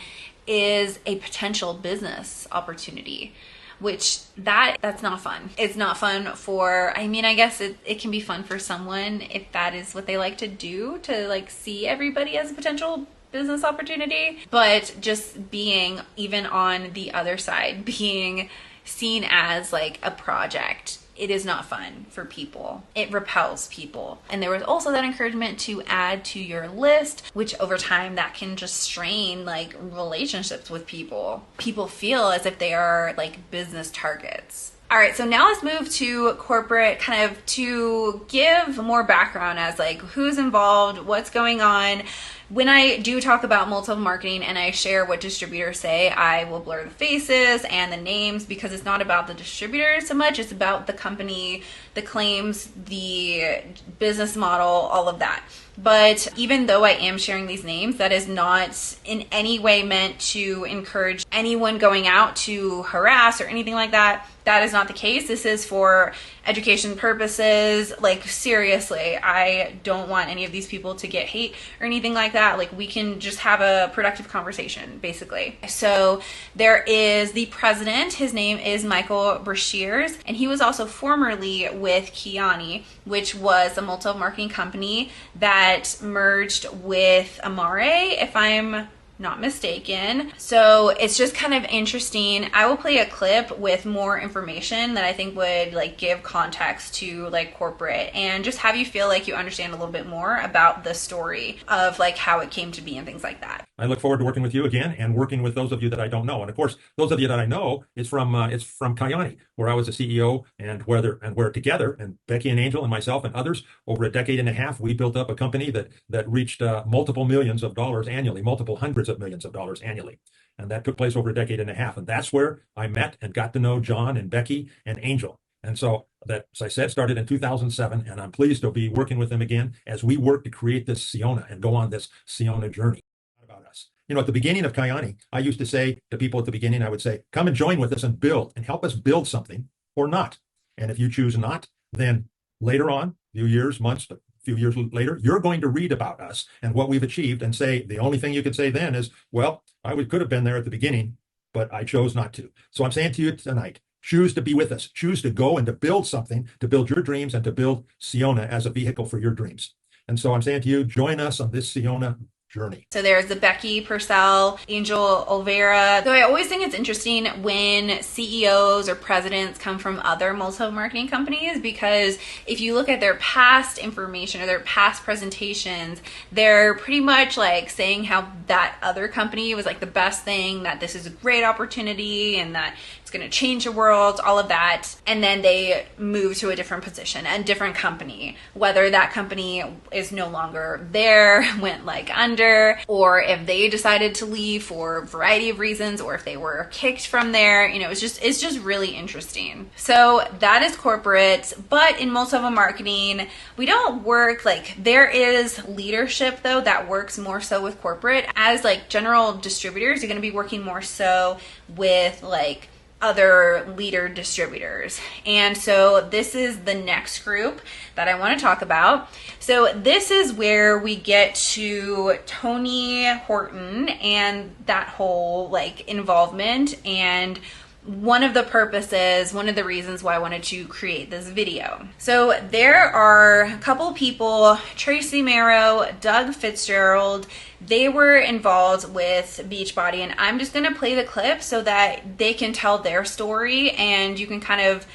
is a potential business opportunity, which that's not fun. It's not fun for, I mean, I guess it can be fun for someone if that is what they like to do, to like see everybody as a potential business opportunity. But just being even on the other side, being seen as like a project, it is not fun for people. It repels people. And there was also that encouragement to add to your list, which over time that can just strain like relationships with people. People feel as if they are like business targets. All right, so now let's move to corporate, kind of to give more background as like who's involved, what's going on. When I do talk about multi-level marketing and I share what distributors say, I will blur the faces and the names because it's not about the distributor so much, it's about the company, the claims, the business model, all of that. But even though I am sharing these names, that is not in any way meant to encourage anyone going out to harass or anything like that. That is not the case. This is for education purposes. Like, seriously, I don't want any of these people to get hate or anything like that. Like, we can just have a productive conversation, basically. So there is the president. His name is Michael Brashears, and he was also formerly with Kiani, which was a multi-level marketing company that merged with Amare, if I'm not mistaken. So it's just kind of interesting. I will play a clip with more information that I think would like give context to like corporate and just have you feel like you understand a little bit more about the story of like how it came to be and things like that. I look forward to working with you again and working with those of you that I don't know. And of course, those of you that I know is from Kiani, where I was a CEO, and where together, and Becky and Angel and myself and others, over a decade and a half, we built up a company that reached multiple millions of dollars annually, multiple hundreds of millions of dollars annually. And that took place over a decade and a half. And that's where I met and got to know John and Becky and Angel. And so that, as I said, started in 2007, and I'm pleased to be working with them again as we work to create this SYONA and go on this SYONA journey. About us. You know, at the beginning of Kiani, I used to say to people at the beginning, I would say, come and join with us and build and help us build something or not. And if you choose not, then later on, a few years, months, but a few years later, you're going to read about us and what we've achieved and say, the only thing you could say then is, well, could have been there at the beginning, but I chose not to. So I'm saying to you tonight, choose to be with us, choose to go and to build something, to build your dreams and to build SYONA as a vehicle for your dreams. And so I'm saying to you, join us on this SYONA journey. So there's the Becky Purcell, Angel Olvera. So I always think it's interesting when CEOs or presidents come from other multi-level marketing companies, because if you look at their past information or their past presentations, they're pretty much like saying how that other company was like the best thing, that this is a great opportunity and that it's going to change the world, all of that. And then they move to a different position, a different company, whether that company is no longer there, went like under, or if they decided to leave for a variety of reasons, or if they were kicked from there. You know, it's just really interesting. So that is corporate, but in multi-level marketing, we don't work like, there is leadership though that works more so with corporate. As like general distributors, you're going to be working more so with like other leader distributors. And so this is the next group that I want to talk about. So this is where we get to Tony Horton and that whole like involvement, and one of the purposes, one of the reasons why I wanted to create this video. So there are a couple people, Tracy Merrow, Doug Fitzgerald, they were involved with Beachbody, and I'm just gonna play the clip so that they can tell their story and you can kind of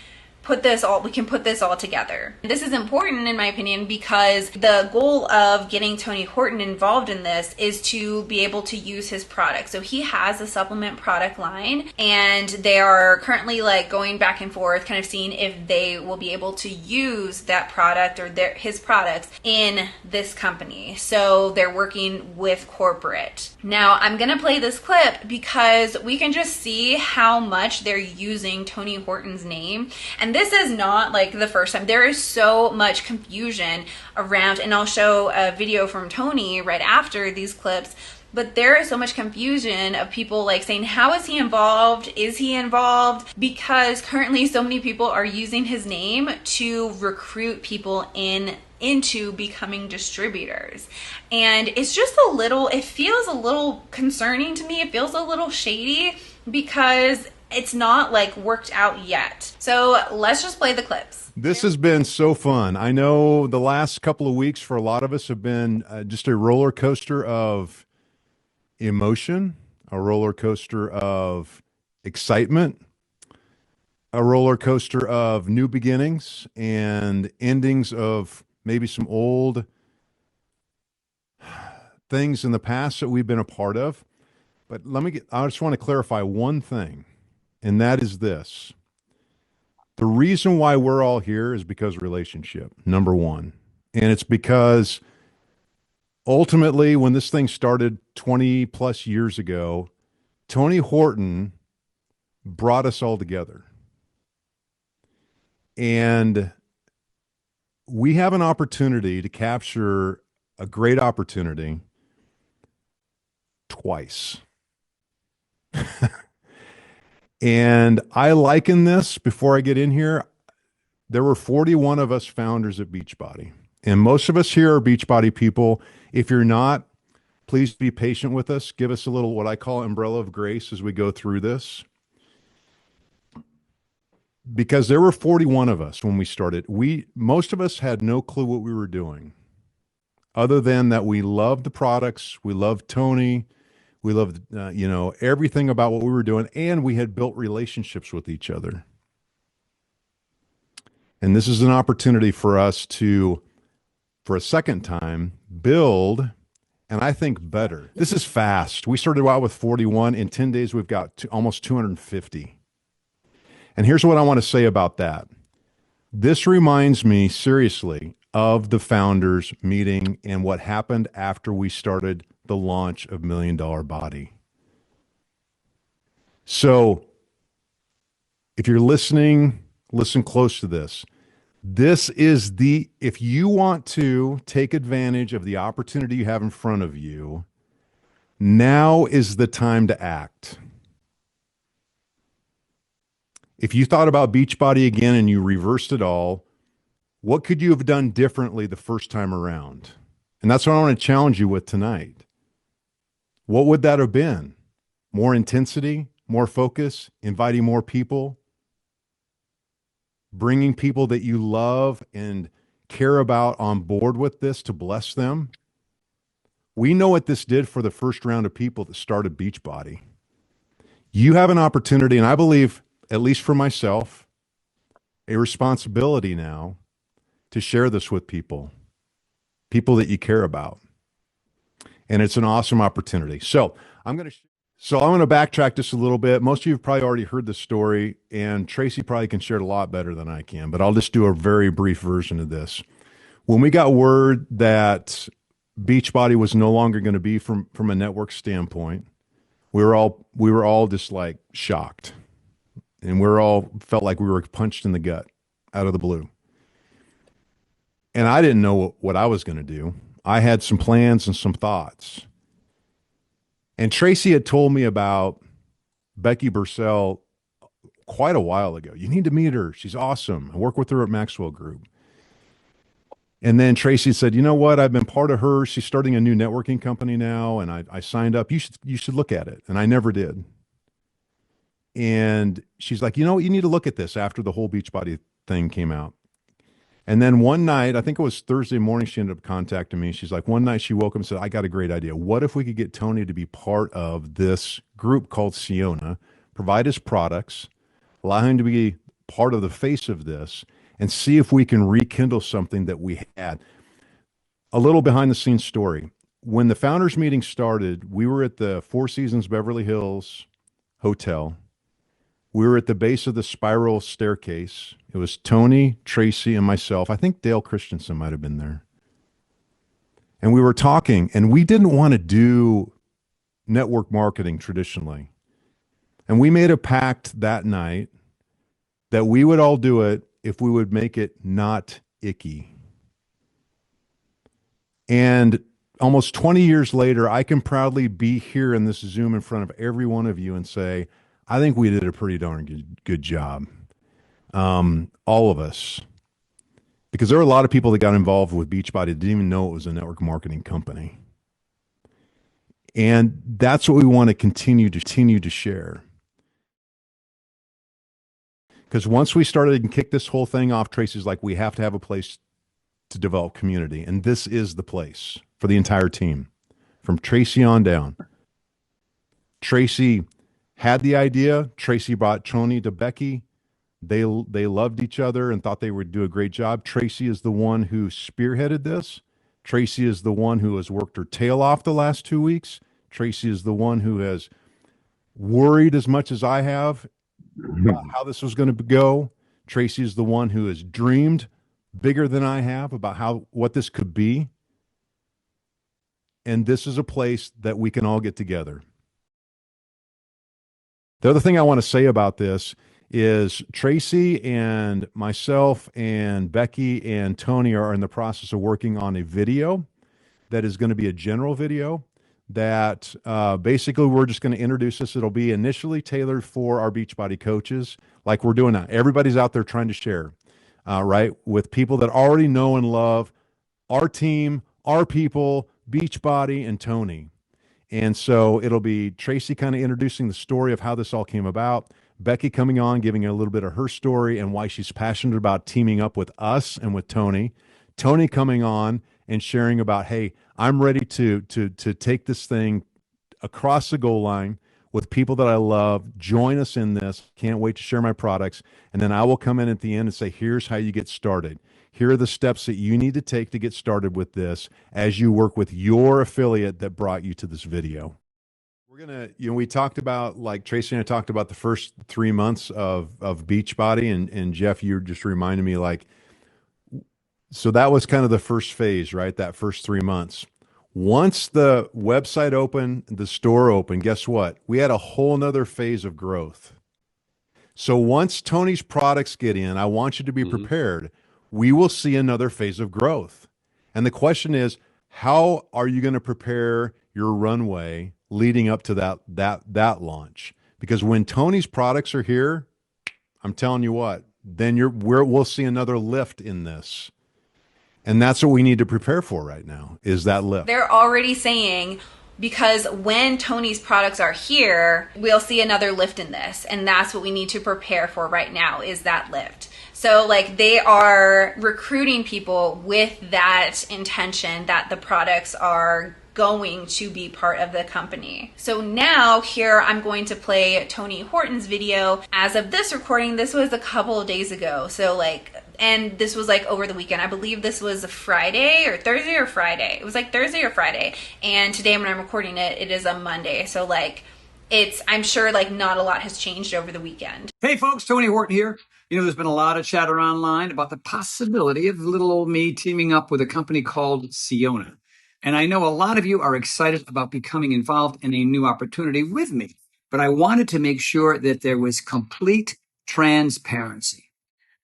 we can put this all together. This is important in my opinion because the goal of getting Tony Horton involved in this is to be able to use his product. So he has a supplement product line, and they are currently like going back and forth, kind of seeing if they will be able to use that product or his products in this company. So they're working with corporate. Now I'm gonna play this clip because we can just see how much they're using Tony Horton's name. And this is not like the first time. There is so much confusion around, and I'll show a video from Tony right after these clips, but there is so much confusion of people like saying, how is he involved? Is he involved? Because currently so many people are using his name to recruit people into becoming distributors. And it's just it feels a little concerning to me. It feels a little shady because it's not like worked out yet. So let's just play the clips. This has been so fun. I know the last couple of weeks for a lot of us have been just a roller coaster of emotion, a roller coaster of excitement, a roller coaster of new beginnings and endings of maybe some old things in the past that we've been a part of. But I just want to clarify one thing. And that is this. The reason why we're all here is because of relationship, number one. And it's because ultimately, when this thing started 20 plus years ago, Tony Horton brought us all together. And we have an opportunity to capture a great opportunity twice. And I liken this, before I get in here, there were 41 of us founders at Beachbody. And most of us here are Beachbody people. If you're not, please be patient with us. Give us a little, what I call umbrella of grace as we go through this. Because there were 41 of us when we started. Most of us had no clue what we were doing, other than that we loved the products, we loved Tony, we loved, everything about what we were doing, and we had built relationships with each other. And this is an opportunity for us to, for a second time, build, and I think better. This is fast. We started out with 41. In 10 days, we've got almost 250. And here's what I want to say about that. This reminds me, seriously, of the founders meeting and what happened after we started the launch of $1 Million BODi. So if you're listening, listen close to this. This is if you want to take advantage of the opportunity you have in front of you, now is the time to act. If you thought about Beachbody again and you reversed it all, what could you have done differently the first time around? And that's what I want to challenge you with tonight. What would that have been? More intensity, more focus, inviting more people, bringing people that you love and care about on board with this to bless them? We know what this did for the first round of people that started Beachbody. You have an opportunity, and I believe, at least for myself, a responsibility now to share this with people that you care about. And it's an awesome opportunity. So I'm going to backtrack just a little bit. Most of you have probably already heard the story, and Tracy probably can share it a lot better than I can, but I'll just do a very brief version of this. When we got word that Beachbody was no longer going to be from a network standpoint, we were all just like shocked, and we all felt like we were punched in the gut out of the blue. And I didn't know what I was going to do. I had some plans and some thoughts. And Tracy had told me about Becky Bursell quite a while ago. You need to meet her. She's awesome. I work with her at Maxwell Group. And then Tracy said, you know what? I've been part of her. She's starting a new networking company now, and I signed up. You should look at it. And I never did. And she's like, you know what? You need to look at this after the whole Beachbody thing came out. And then one night, I think it was Thursday morning, she ended up contacting me. She's like, one night she woke up and said, I got a great idea. What if we could get Tony to be part of this group called SYONA, provide his products, allow him to be part of the face of this, and see if we can rekindle something that we had. A little behind the scenes story. When the founders meeting started, we were at the Four Seasons Beverly Hills Hotel. We were at the base of the spiral staircase. It was Tony, Tracy, and myself. I think Dale Christensen might have been there. And we were talking, and we didn't want to do network marketing traditionally. And we made a pact that night that we would all do it if we would make it not icky. And almost 20 years later, I can proudly be here in this Zoom in front of every one of you and say, I think we did a pretty darn good job. All of us. Because there were a lot of people that got involved with Beachbody that didn't even know it was a network marketing company. And that's what we want to continue to share. Because once we started and kicked this whole thing off, Tracy's like, we have to have a place to develop community. And this is the place for the entire team, from Tracy on down. Tracy had the idea. Tracy brought Tony to Becky. They loved each other and thought they would do a great job. Tracy is the one who spearheaded this. Tracy is the one who has worked her tail off the last 2 weeks. Tracy is the one who has worried as much as I have about how this was going to go. Tracy is the one who has dreamed bigger than I have about what this could be. And this is a place that we can all get together. The other thing I want to say about this is Tracy and myself and Becky and Tony are in the process of working on a video that is going to be a general video that basically we're just going to introduce this. It'll be initially tailored for our Beachbody coaches, like we're doing now. Everybody's out there trying to share, right, with people that already know and love our team, our people, Beachbody, and Tony. And so it'll be Tracy kind of introducing the story of how this all came about, Becky coming on, giving a little bit of her story and why she's passionate about teaming up with us and with Tony. Tony coming on and sharing about, hey, I'm ready to take this thing across the goal line with people that I love. Join us in this. Can't wait to share my products. And then I will come in at the end and say, here's how you get started. Here are the steps that you need to take to get started with this as you work with your affiliate that brought you to this video. We're going to, we talked about, like Tracy and I talked about the first 3 months of Beachbody, and Jeff, you just reminded me, like, so that was kind of the first phase, right? That first 3 months. Once the website opened, the store opened, guess what? We had a whole nother phase of growth. So once Tony's products get in, I want you to be prepared. We will see another phase of growth. And the question is, how are you going to prepare your runway leading up to that launch? Because when Tony's products are here, I'm telling you what, then we'll see another lift in this. And that's what we need to prepare for right now, is that lift. They're already saying, because when Tony's products are here, we'll see another lift in this. And that's what we need to prepare for right now, is that lift. So like, they are recruiting people with that intention that the products are going to be part of the company. So now here I'm going to play Tony Horton's video. As of this recording, this was a couple of days ago. So and this was like over the weekend. I believe this was a Friday or Thursday or Friday. It was like Thursday or Friday. And today when I'm recording it, it is a Monday. So I'm sure not a lot has changed over the weekend. Hey folks, Tony Horton here. There's been a lot of chatter online about the possibility of little old me teaming up with a company called SYONA. And I know a lot of you are excited about becoming involved in a new opportunity with me, but I wanted to make sure that there was complete transparency.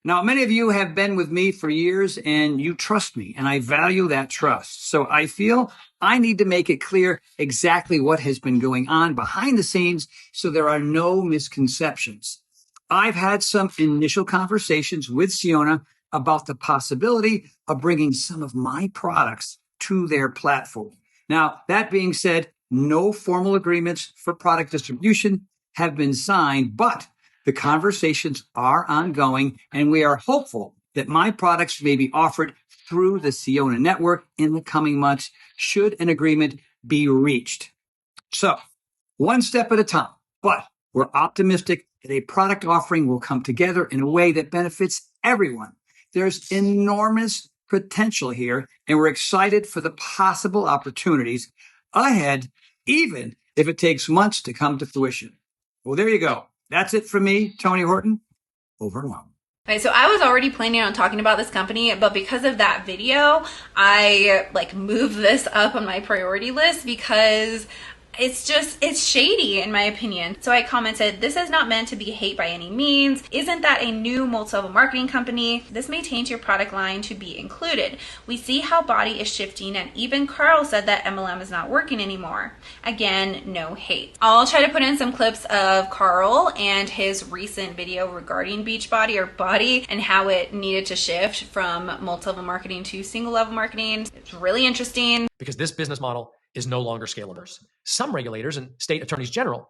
Now, many of you have been with me for years and you trust me, and I value that trust. So I feel I need to make it clear exactly what has been going on behind the scenes so there are no misconceptions. I've had some initial conversations with SYONA about the possibility of bringing some of my products to their platform. Now, that being said, no formal agreements for product distribution have been signed, but the conversations are ongoing, and we are hopeful that my products may be offered through the SYONA network in the coming months should an agreement be reached. So, one step at a time, but we're optimistic that a product offering will come together in a way that benefits everyone. There's enormous potential here, and we're excited for the possible opportunities ahead, even if it takes months to come to fruition. Well, there you go. That's it for me, Tony Horton. Over and out. Right, so I was already planning on talking about this company, but because of that video, I moved this up on my priority list because it's shady in my opinion. So I commented, this is not meant to be hate by any means. Isn't that a new multi-level marketing company? This may taint your product line to be included. We see how BODi is shifting, and even Carl said that MLM is not working anymore. Again, no hate. I'll try to put in some clips of Carl and his recent video regarding Beachbody or BODi and how it needed to shift from multi-level marketing to single level marketing. It's really interesting. Because this business model is no longer scalable. Some regulators and state attorneys general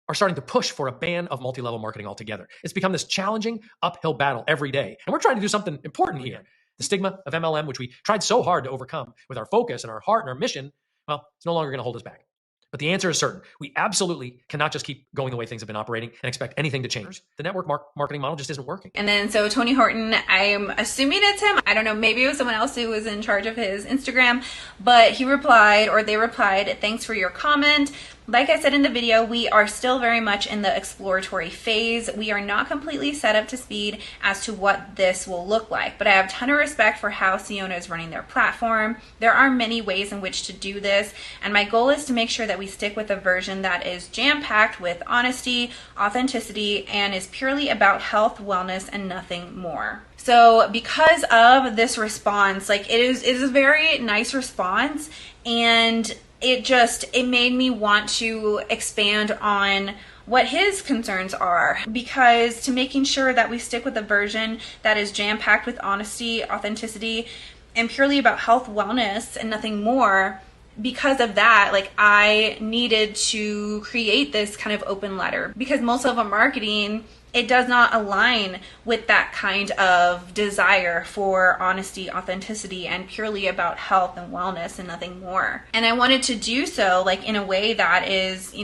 are starting to push for a ban of multi-level marketing altogether. It's become this challenging uphill battle every day. And we're trying to do something important here. The stigma of MLM, which we tried so hard to overcome with our focus and our heart and our mission, well, it's no longer going to hold us back. But the answer is certain. We absolutely cannot just keep going the way things have been operating and expect anything to change. The network marketing model just isn't working. And then so Tony Horton, I'm assuming it's him. I don't know, maybe it was someone else who was in charge of his Instagram, but he replied, or they replied, thanks for your comment. Like I said in the video, we are still very much in the exploratory phase. We are not completely set up to speed as to what this will look like, but I have a ton of respect for how SYONA is running their platform. There are many ways in which to do this, and my goal is to make sure that we stick with a version that is jam-packed with honesty, authenticity, and is purely about health, wellness, and nothing more. So because of this response, it is a very nice response, and it made me want to expand on what his concerns are, because to making sure that we stick with a version that is jam-packed with honesty, authenticity, and purely about health, wellness, and nothing more. Because of that, I needed to create this kind of open letter, because multi-level marketing, it does not align with that kind of desire for honesty, authenticity, and purely about health and wellness and nothing more. And I wanted to do so in a way that is,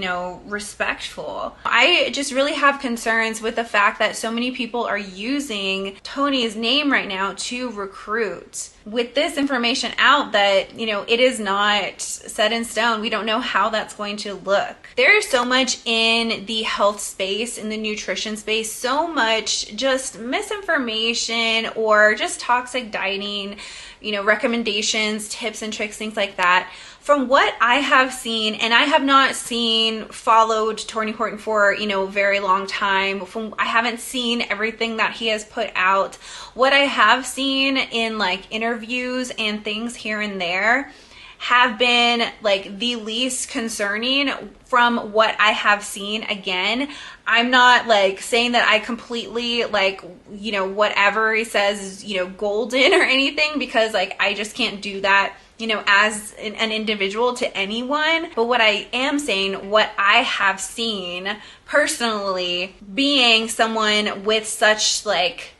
respectful. I just really have concerns with the fact that so many people are using Tony's name right now to recruit. With this information out that, it is not set in stone. We don't know how that's going to look. There is so much in the health space, in the nutrition space, so much just misinformation or just toxic dieting, recommendations, tips and tricks, things like that. From what I have seen, and I have not followed Tony Horton for, a very long time. I haven't seen everything that he has put out. What I have seen in interviews and things here and there have been the least concerning from what I have seen. Again, I'm not saying that I completely whatever he says is, golden or anything, because I just can't do that, as an individual to anyone. But what I am saying, what I have seen personally, being someone with such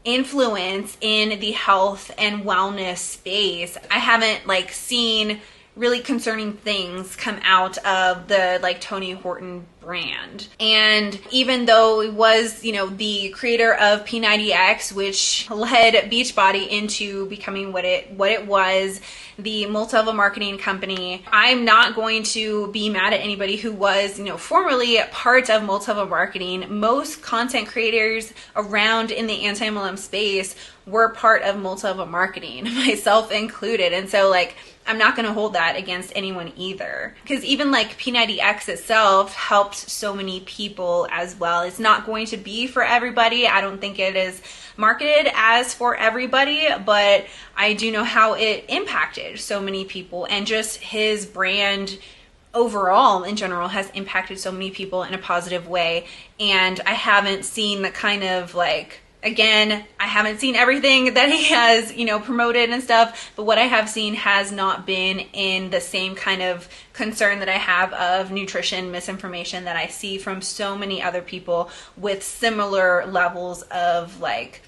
influence in the health and wellness space, I haven't seen really concerning things come out of the like Tony Horton brand. And even though it was, the creator of P90X, which led Beachbody into becoming what it was, the multi-level marketing company, I'm not going to be mad at anybody who was, formerly part of multi-level marketing. Most content creators around in the anti-MLM space were part of multi-level marketing, myself included. And so I'm not going to hold that against anyone either, because even P90X itself helped so many people as well. It's not going to be for everybody. I don't think it is marketed as for everybody, but I do know how it impacted so many people, and just his brand overall in general has impacted so many people in a positive way. And I haven't seen the kind of again, I haven't seen everything that he has, promoted and stuff, but what I have seen has not been in the same kind of concern that I have of nutrition misinformation that I see from so many other people with similar levels of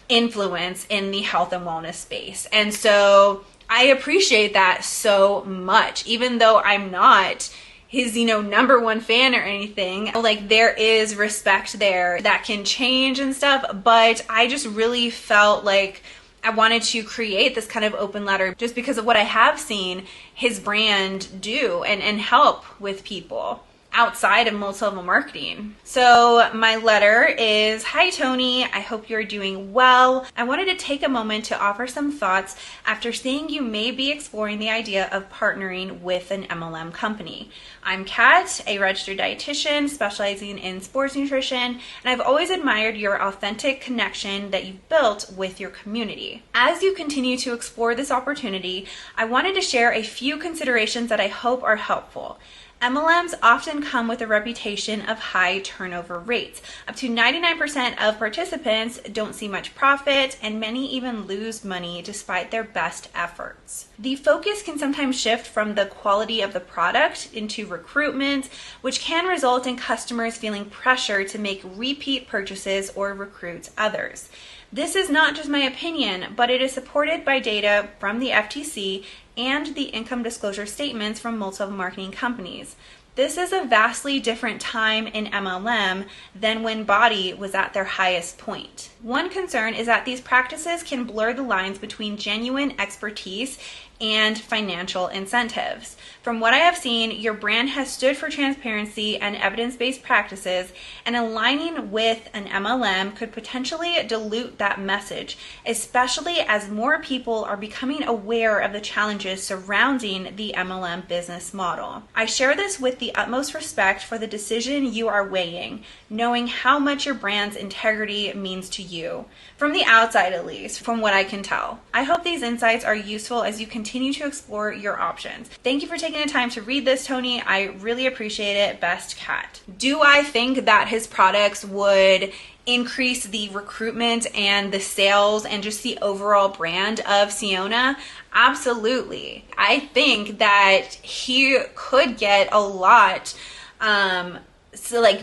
influence in the health and wellness space. And so I appreciate that so much, even though I'm not his, number one fan or anything. There is respect there that can change and stuff, but I just really felt like I wanted to create this kind of open letter just because of what I have seen his brand do and help with people outside of multi-level marketing. So my letter is, "Hi Tony, I hope you're doing well. I wanted to take a moment to offer some thoughts after seeing you may be exploring the idea of partnering with an MLM company. I'm Kat, a registered dietitian specializing in sports nutrition, and I've always admired your authentic connection that you've built with your community. As you continue to explore this opportunity, I wanted to share a few considerations that I hope are helpful. MLMs often come with a reputation of high turnover rates. Up to 99% of participants don't see much profit, and many even lose money despite their best efforts. The focus can sometimes shift from the quality of the product into recruitment, which can result in customers feeling pressure to make repeat purchases or recruit others. This is not just my opinion, but it is supported by data from the FTC and the income disclosure statements from multi-level marketing companies. This is a vastly different time in MLM than when BODi was at their highest point. One concern is that these practices can blur the lines between genuine expertise and financial incentives. From what I have seen, your brand has stood for transparency and evidence-based practices, and aligning with an MLM could potentially dilute that message, especially as more people are becoming aware of the challenges surrounding the MLM business model. I share this with the utmost respect for the decision you are weighing, knowing how much your brand's integrity means to you. From the outside, at least, from what I can tell. I hope these insights are useful as you continue to explore your options. Thank you for taking the time to read this, Tony. I really appreciate it. Best, Kat." Do I think that his products would increase the recruitment and the sales and just the overall brand of SYONA? Absolutely. I think that he could get a lot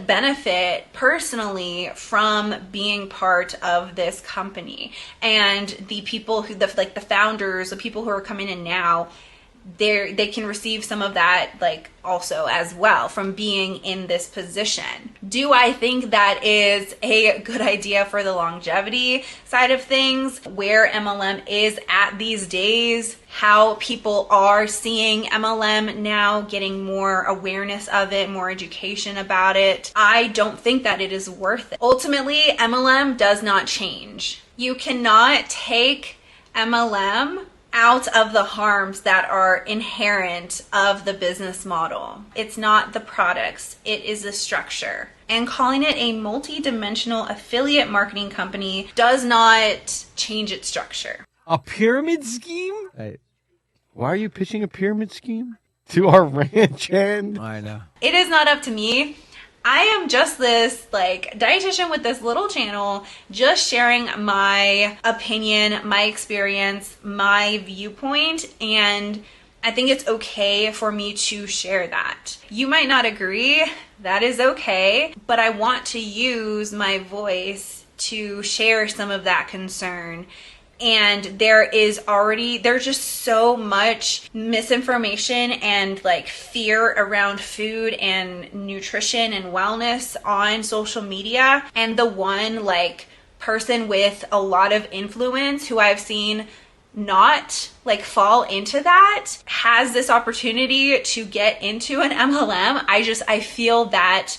benefit personally from being part of this company, and the people who the founders, the people who are coming in now, they can receive some of that also as well from being in this position. Do I think that is a good idea for the longevity side of things, where MLM is at these days, how people are seeing MLM now, getting more awareness of it, more education about it? I don't think that it is worth it. Ultimately, MLM does not change. You cannot take MLM out of the harms that are inherent of the business model. It's not the products, it is the structure. And calling it a multi-dimensional affiliate marketing company does not change its structure. A pyramid scheme? Hey, why are you pitching a pyramid scheme to our ranch hand? I know. It is not up to me. I am just this dietitian with this little channel, just sharing my opinion, my experience, my viewpoint, and I think it's okay for me to share that. You might not agree, that is okay, but I want to use my voice to share some of that concern And there's just so much misinformation and like fear around food and nutrition and wellness on social media. And the one like person with a lot of influence who I've seen not like fall into that has this opportunity to get into an MLM. I feel that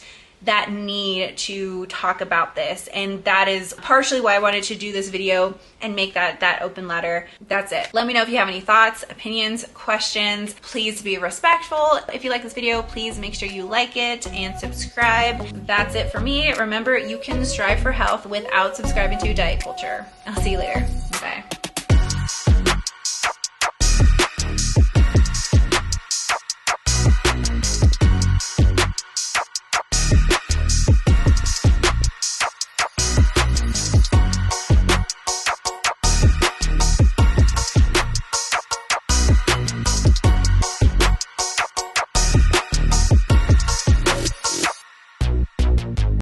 need to talk about this, and that is partially why I wanted to do this video and make that open letter. That's it. Let me know if you have any thoughts, opinions, questions. Please be respectful. If you like this video, please make sure you like it and subscribe. That's it for me. Remember, you can strive for health without subscribing to diet culture. I'll see you later.